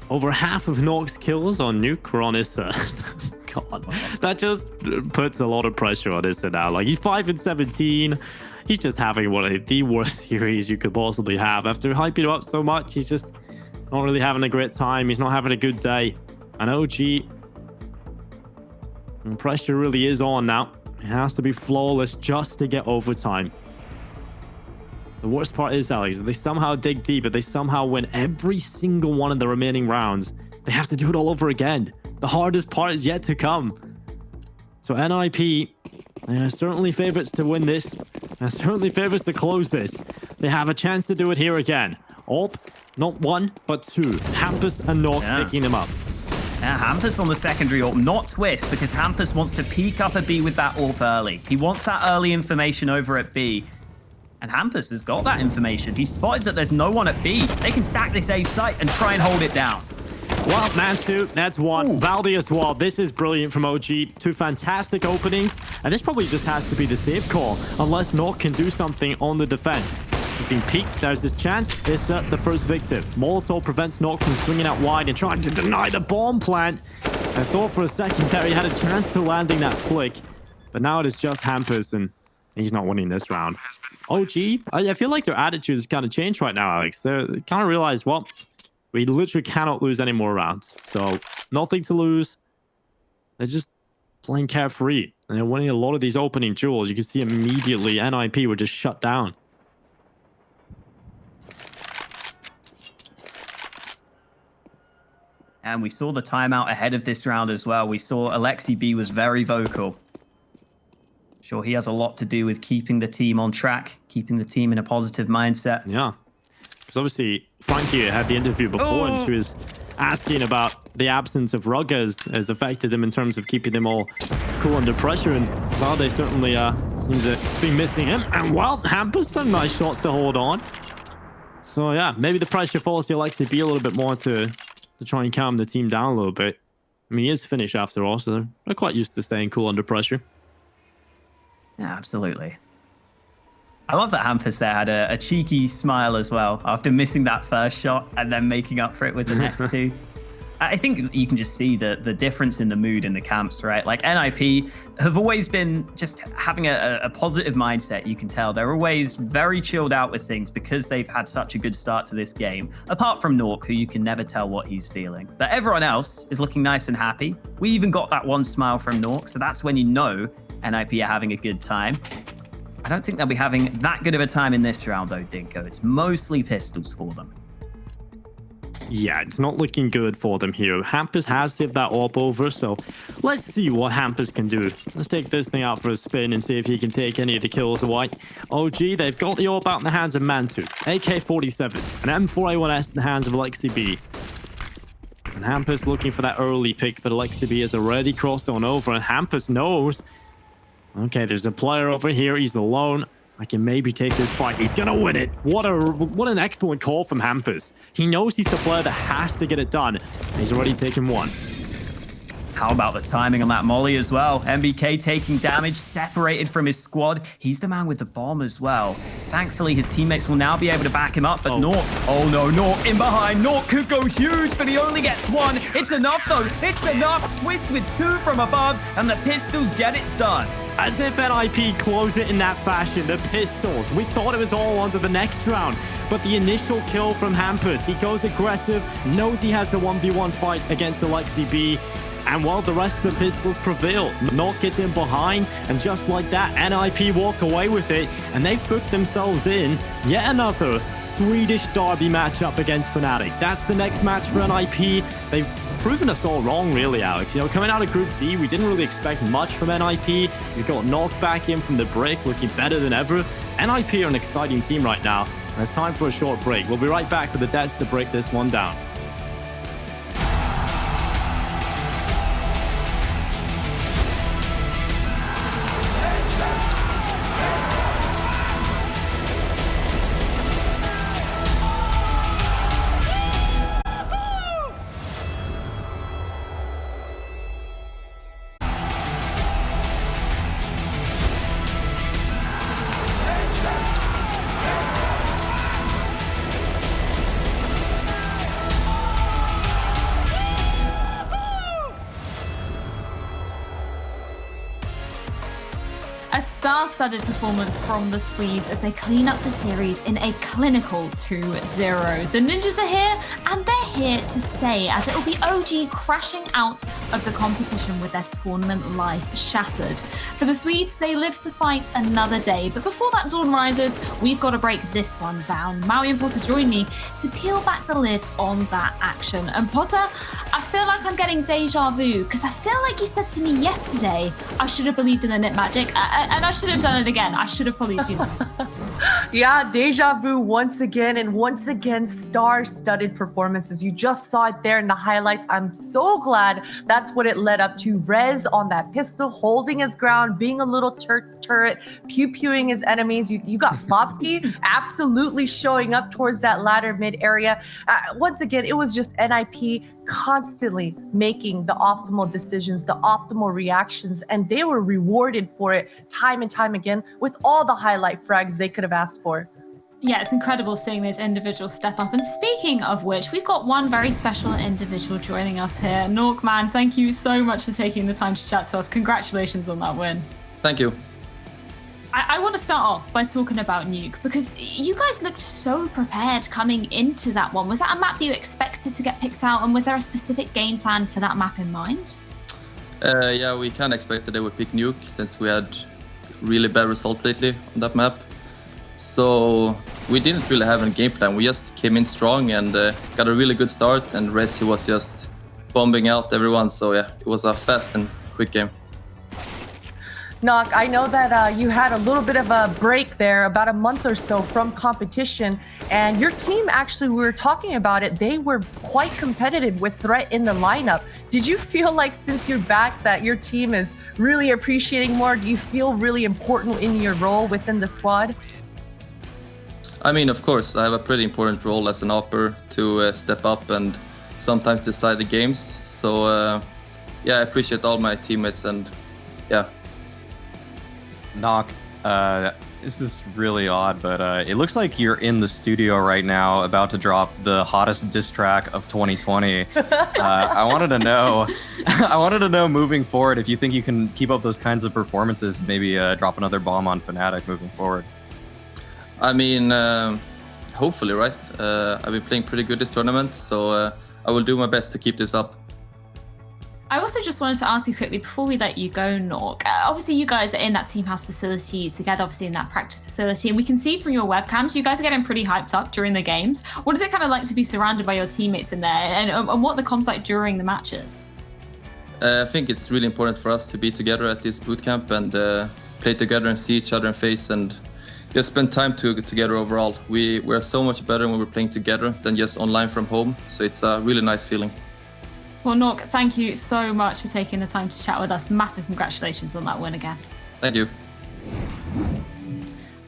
Over half of Nock's kills on Nuke were on Issa. God, that just puts a lot of pressure on Issa now. Like, he's 5-17. He's just having one of the worst series you could possibly have. After hyping him up so much, he's just not really having a great time. He's not having a good day. And OG, the pressure really is on now. It has to be flawless just to get overtime. The worst part is, Alex, they somehow dig deep, but they somehow win every single one of the remaining rounds. They have to do it all over again. The hardest part is yet to come. So NIP certainly favorites to win this, and certainly favorites to close this. They have a chance to do it here again. Not one, but two. Hampus and Nock picking them up. Yeah, Hampus on the secondary AWP, not Twist, because Hampus wants to peek up a B with that AWP early. He wants that early information over at B. And Hampus has got that information. He's spotted that there's no one at B. They can stack this A site and try and hold it down. Well, Mantu, that's one. Valdi as well. This is brilliant from OG. Two fantastic openings. And this probably just has to be the safe call, unless Nock can do something on the defense. He's been peeked. There's his chance. It's the first victim. Molotov prevents Nock from swinging out wide and trying to deny the bomb plant. I thought for a second there he had a chance to landing that flick. But now it is just Hampus, and he's not winning this round. OG, I feel like their attitude has kind of changed right now, Alex. They kind of realize, well, we literally cannot lose any more rounds. So, nothing to lose. They're just playing carefree. And they're winning a lot of these opening duels. You can see immediately NIP were just shut down. And we saw the timeout ahead of this round as well. We saw Alexi B was very vocal. Sure, he has a lot to do with keeping the team on track, keeping the team in a positive mindset. Yeah. Because obviously, Frankie had the interview before, and she was asking about the absence of Ruggers has affected them in terms of keeping them all cool under pressure. And Valde certainly seems to be missing him. And well, Hampus, some nice shots to hold on. So yeah, maybe the pressure falls to Alexi B a little bit more to try and calm the team down a little bit. I mean, he is Finnish after all, so they're quite used to staying cool under pressure. Yeah, absolutely. I love that Hampus there had a cheeky smile as well after missing that first shot and then making up for it with the next two. I think you can just see the difference in the mood in the camps, right? Like NIP have always been just having a positive mindset, you can tell. They're always very chilled out with things because they've had such a good start to this game. Apart from Nork, who you can never tell what he's feeling. But everyone else is looking nice and happy. We even got that one smile from Nork, so that's when you know NIP are having a good time. I don't think they'll be having that good of a time in this round, though, Dinko. It's mostly pistols for them. Yeah, it's not looking good for them here. Hampus has hit that AWP over, so let's see what Hampus can do. Let's take this thing out for a spin and see if he can take any of the kills away. OG, they've got the AWP out in the hands of Mantu, AK-47, an M4A1S in the hands of Alexi B. And Hampus looking for that early pick, but Alexi B has already crossed on over, and Hampus knows. Okay, there's a player over here. He's alone. I can maybe take this fight. He's gonna win it. What an excellent call from Hampus. He knows he's the player that has to get it done. He's already taken one. How about the timing on that molly as well? MBK taking damage, separated from his squad. He's the man with the bomb as well. Thankfully, his teammates will now be able to back him up, but Nork, oh no, Nork in behind. Nork could go huge, but he only gets one. It's enough though, it's enough. Twist with two from above, and the pistols get it done. As if NIP closed it in that fashion, the pistols. We thought it was all on to the next round, but the initial kill from Hampus, he goes aggressive, knows he has the 1v1 fight against Alexi B, and while the rest of the pistols prevail, Nork gets in behind, and just like that, NIP walk away with it, and they've booked themselves in yet another Swedish derby matchup against Fnatic. That's the next match for NIP. They've proven us all wrong, really, Alex. You know, coming out of Group D, we didn't really expect much from NIP. You've got knocked back in from the break, looking better than ever. NIP are an exciting team right now, and it's time for a short break. We'll be right back with the deaths to break this one down. A star-studded performance from the Swedes as they clean up the series in a clinical 2-0. The Ninjas are here, and they're here to stay, as it will be OG crashing out of the competition with their tournament life shattered. For the Swedes, they live to fight another day, but before that dawn rises, we've got to break this one down. Maui and Potter join me to peel back the lid on that action. And Potter, I feel like I'm getting deja vu, because I feel like you said to me yesterday I should have believed in the knit magic, and I should have done it again. I should have followed you. Yeah, deja vu once again, and once again, star-studded performances. You just saw it there in the highlights. I'm so glad that's what it led up to. Rez on that pistol, holding his ground, being a little turret, pew-pewing his enemies. You got Flopsky absolutely showing up towards that ladder mid area. Once again, it was just NIP constantly making the optimal decisions, the optimal reactions, and they were rewarded for it time and time again with all the highlight frags they could have asked for. Yeah, it's incredible seeing those individuals step up. And speaking of which, we've got one very special individual joining us here. Nork, man, thank you so much for taking the time to chat to us. Congratulations on that win. Thank you. I want to start off by talking about Nuke, because you guys looked so prepared coming into that one. Was that a map that you expected to get picked out, and was there a specific game plan for that map in mind? Yeah, we kind of expected they would pick Nuke since we had really bad result lately on that map. So we didn't really have a game plan. We just came in strong and got a really good start, and Resi was just bombing out everyone. So yeah, it was a fast and quick game. Nock, I know that you had a little bit of a break there, about a month or so from competition, and your team actually, we were talking about it, they were quite competitive with Threat in the lineup. Did you feel like since you're back that your team is really appreciating more? Do you feel really important in your role within the squad? I mean, of course, I have a pretty important role as an opper to step up and sometimes decide the games. So yeah, I appreciate all my teammates, and yeah. Knock, this is really odd, but it looks like you're in the studio right now about to drop the hottest diss track of 2020. I wanted to know moving forward if you think you can keep up those kinds of performances, maybe drop another bomb on Fnatic moving forward. I mean, hopefully, right? I've been playing pretty good this tournament, so I will do my best to keep this up. I also just wanted to ask you quickly before we let you go, Nork. Obviously, you guys are in that team house facility together, obviously in that practice facility, and we can see from your webcams, you guys are getting pretty hyped up during the games. What is it kind of like to be surrounded by your teammates in there, and what the comms like during the matches? I think it's really important for us to be together at this boot camp and play together and see each other in face and just spend time together overall. We're so much better when we're playing together than just online from home, so it's a really nice feeling. Well, Nork, thank you so much for taking the time to chat with us. Massive congratulations on that win again. Thank you.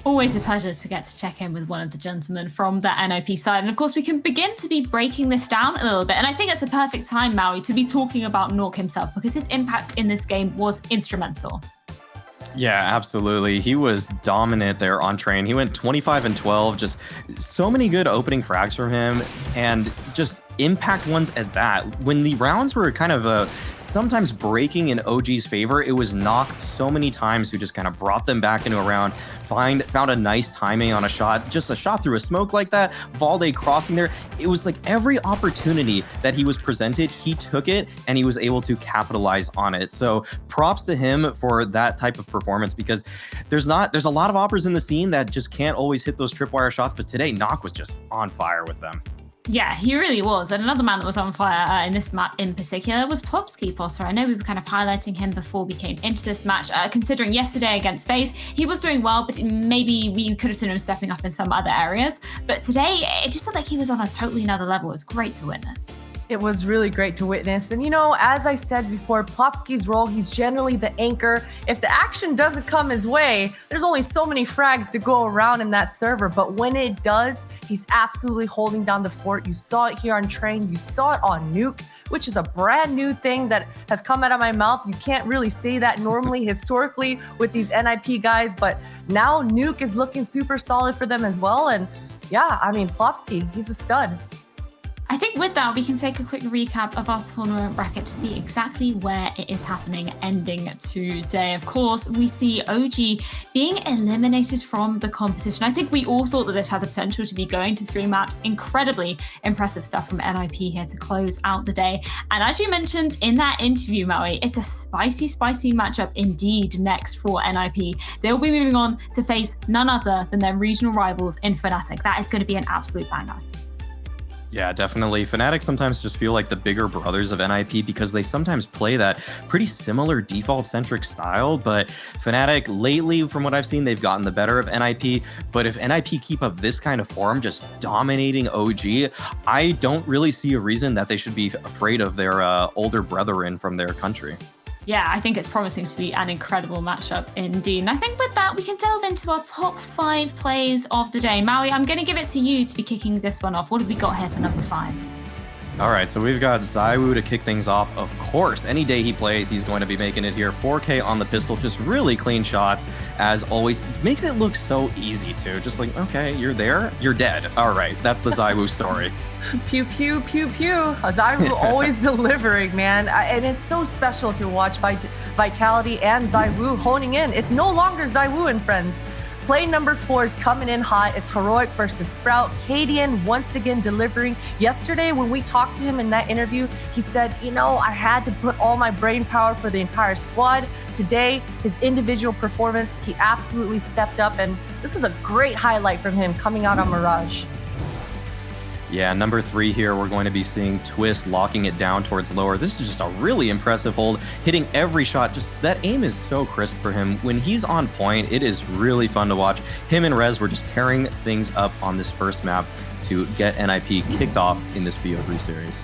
Always a pleasure to get to check in with one of the gentlemen from the NIP side. And of course, we can begin to be breaking this down a little bit. And I think it's a perfect time, Maui, to be talking about Nork himself, because his impact in this game was instrumental. Yeah, absolutely. He was dominant there on train. He went 25 and 12, just so many good opening frags from him and just impact ones at that. When the rounds were kind of sometimes breaking in OG's favor, it was knocked so many times who just kind of brought them back into a round, found a nice timing on a shot, just a shot through a smoke like that, Valde crossing there. It was like every opportunity that he was presented, he took it and he was able to capitalize on it. So props to him for that type of performance, because there's a lot of operas in the scene that just can't always hit those tripwire shots, but today Nock was just on fire with them. Yeah, he really was. And another man that was on fire in this map in particular was Plopsky Potter. I know we were kind of highlighting him before we came into this match, considering yesterday against FaZe, he was doing well, but maybe we could have seen him stepping up in some other areas. But today, it just felt like he was on a totally another level. It was great to witness. It was really great to witness. And as I said before, Plopsky's role, he's generally the anchor. If the action doesn't come his way, there's only so many frags to go around in that server. But when it does, he's absolutely holding down the fort. You saw it here on Train. You saw it on Nuke, which is a brand new thing that has come out of my mouth. You can't really say that normally historically with these NIP guys, but now Nuke is looking super solid for them as well. And yeah, I mean, Plopsky, he's a stud. I think with that, we can take a quick recap of our tournament bracket to see exactly where it is happening ending today. Of course, we see OG being eliminated from the competition. I think we all thought that this had the potential to be going to 3 maps. Incredibly impressive stuff from NIP here to close out the day. And as you mentioned in that interview, Maui, it's a spicy matchup indeed next for NIP. They'll be moving on to face none other than their regional rivals in Fnatic. That is going to be an absolute banger. Yeah, definitely. Fnatic sometimes just feel like the bigger brothers of NIP because they sometimes play that pretty similar default-centric style, but Fnatic lately, from what I've seen, they've gotten the better of NIP, but if NIP keep up this kind of form, just dominating OG, I don't really see a reason that they should be afraid of their older brethren from their country. Yeah, I think it's promising to be an incredible matchup indeed. And I think with that, we can delve into our top 5 plays of the day. Maui, I'm going to give it to you to be kicking this one off. What have we got here for number 5? All right, so we've got ZywOo to kick things off. Of course, any day he plays, he's going to be making it here. 4K on the pistol, just really clean shots, as always. Makes it look so easy, too. Just like, okay, you're there, you're dead. All right, that's the ZywOo story. Pew, pew, pew, pew. ZywOo always delivering, man. And it's so special to watch Vitality and ZywOo honing in. It's no longer ZywOo and friends. Play number 4 is coming in hot. It's Heroic versus Sprout. Cadian once again delivering. Yesterday, when we talked to him in that interview, he said, I had to put all my brain power for the entire squad. Today, his individual performance, he absolutely stepped up. And this was a great highlight from him coming out on Mirage. Yeah, number 3 here, we're going to be seeing Twist locking it down towards lower. This is just a really impressive hold, hitting every shot. Just that aim is so crisp for him. When he's on point, it is really fun to watch. Him and Rez were just tearing things up on this first map to get NIP kicked off in this BO3 series.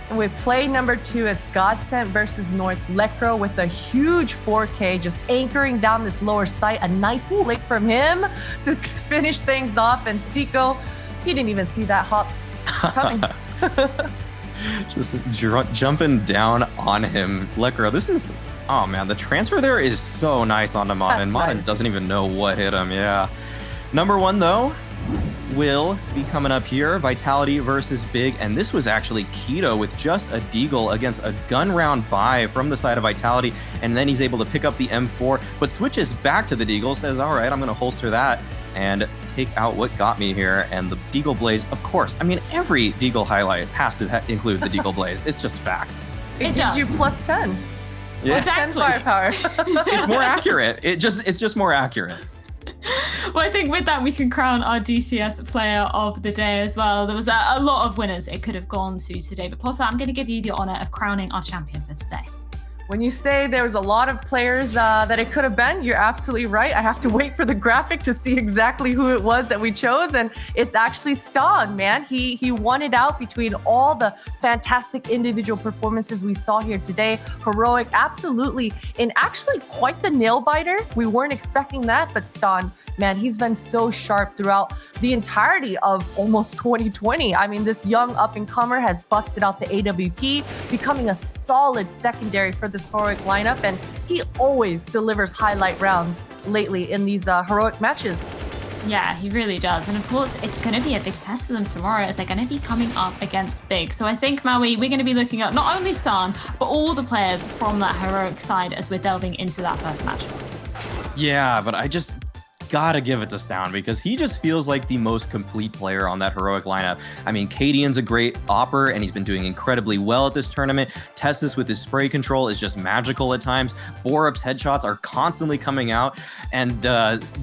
With play number 2, it's Godsent versus North. Lekro with a huge 4K, just anchoring down this lower site. A nice flick from him to finish things off. And Stico, he didn't even see that hop coming. Just jumping down on him. Lekro, this is, oh man, the transfer there is so nice onto Modern. And Modern doesn't even know what hit him, yeah. Number 1 though, will be coming up here. Vitality versus Big, and this was actually Keto with just a deagle against a gun round buy from the side of Vitality, and then he's able to pick up the M4, but switches back to the deagle, says, all right, I'm gonna holster that and take out what got me here. And the Deagle Blaze, of course, I mean, every Deagle highlight has to include the Deagle Blaze. It's just facts. It gives does. you +10. Yeah. Exactly. 10 firepower. It's more accurate. It's just more accurate. Well, I think with that, we can crown our DCS player of the day as well. There was a lot of winners it could have gone to today. But Potter, I'm going to give you the honor of crowning our champion for today. When you say there was a lot of players that it could have been, you're absolutely right. I have to wait for the graphic to see exactly who it was that we chose, and it's actually Stan, man. He won it out between all the fantastic individual performances we saw here today. Heroic, absolutely, and actually quite the nail biter. We weren't expecting that, but Stan, man, he's been so sharp throughout the entirety of almost 2020. I mean, this young up-and-comer has busted out the AWP, becoming a solid secondary for this Heroic lineup, and he always delivers highlight rounds lately in these Heroic matches. Yeah, he really does. And of course, it's going to be a big test for them tomorrow as they're going to be coming up against Big. So I think, Maui, we're going to be looking at not only Stan, but all the players from that Heroic side as we're delving into that first match. Yeah, but I just gotta give it to Stan because he just feels like the most complete player on that Heroic lineup. I mean, Cadian's a great opper and he's been doing incredibly well at this tournament. Testis with his spray control is just magical at times. Borup's headshots are constantly coming out, and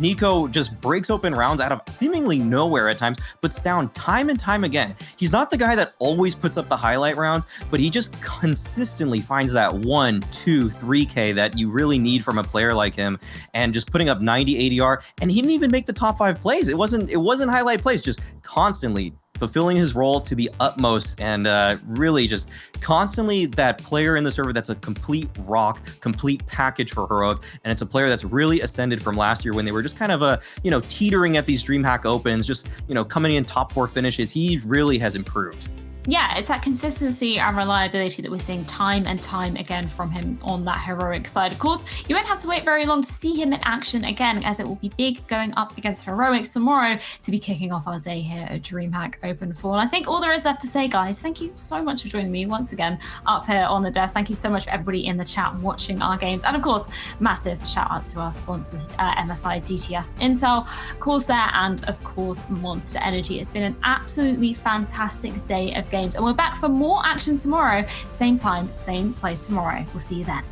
Nico just breaks open rounds out of seemingly nowhere at times, but Stan time and time again. He's not the guy that always puts up the highlight rounds, but he just consistently finds that 1, 2, 3K that you really need from a player like him, and just putting up 90 ADR. And he didn't even make the top 5 plays. It wasn't highlight plays, just constantly fulfilling his role to the utmost, and really just constantly that player in the server that's a complete rock, complete package for Heroic. And it's a player that's really ascended from last year when they were just kind of teetering at these DreamHack opens, just coming in top 4 finishes. He really has improved. Yeah, it's that consistency and reliability that we're seeing time and time again from him on that Heroic side. Of course, you won't have to wait very long to see him in action again, as it will be Big going up against Heroic tomorrow to be kicking off our day here at DreamHack Open Fall. And I think all there is left to say, guys, thank you so much for joining me once again up here on the desk. Thank you so much for everybody in the chat watching our games. And of course, massive shout out to our sponsors, MSI, DTS, Intel, Corsair, and of course, Monster Energy. It's been an absolutely fantastic day of games. And we're back for more action tomorrow. Same time, same place tomorrow. We'll see you then.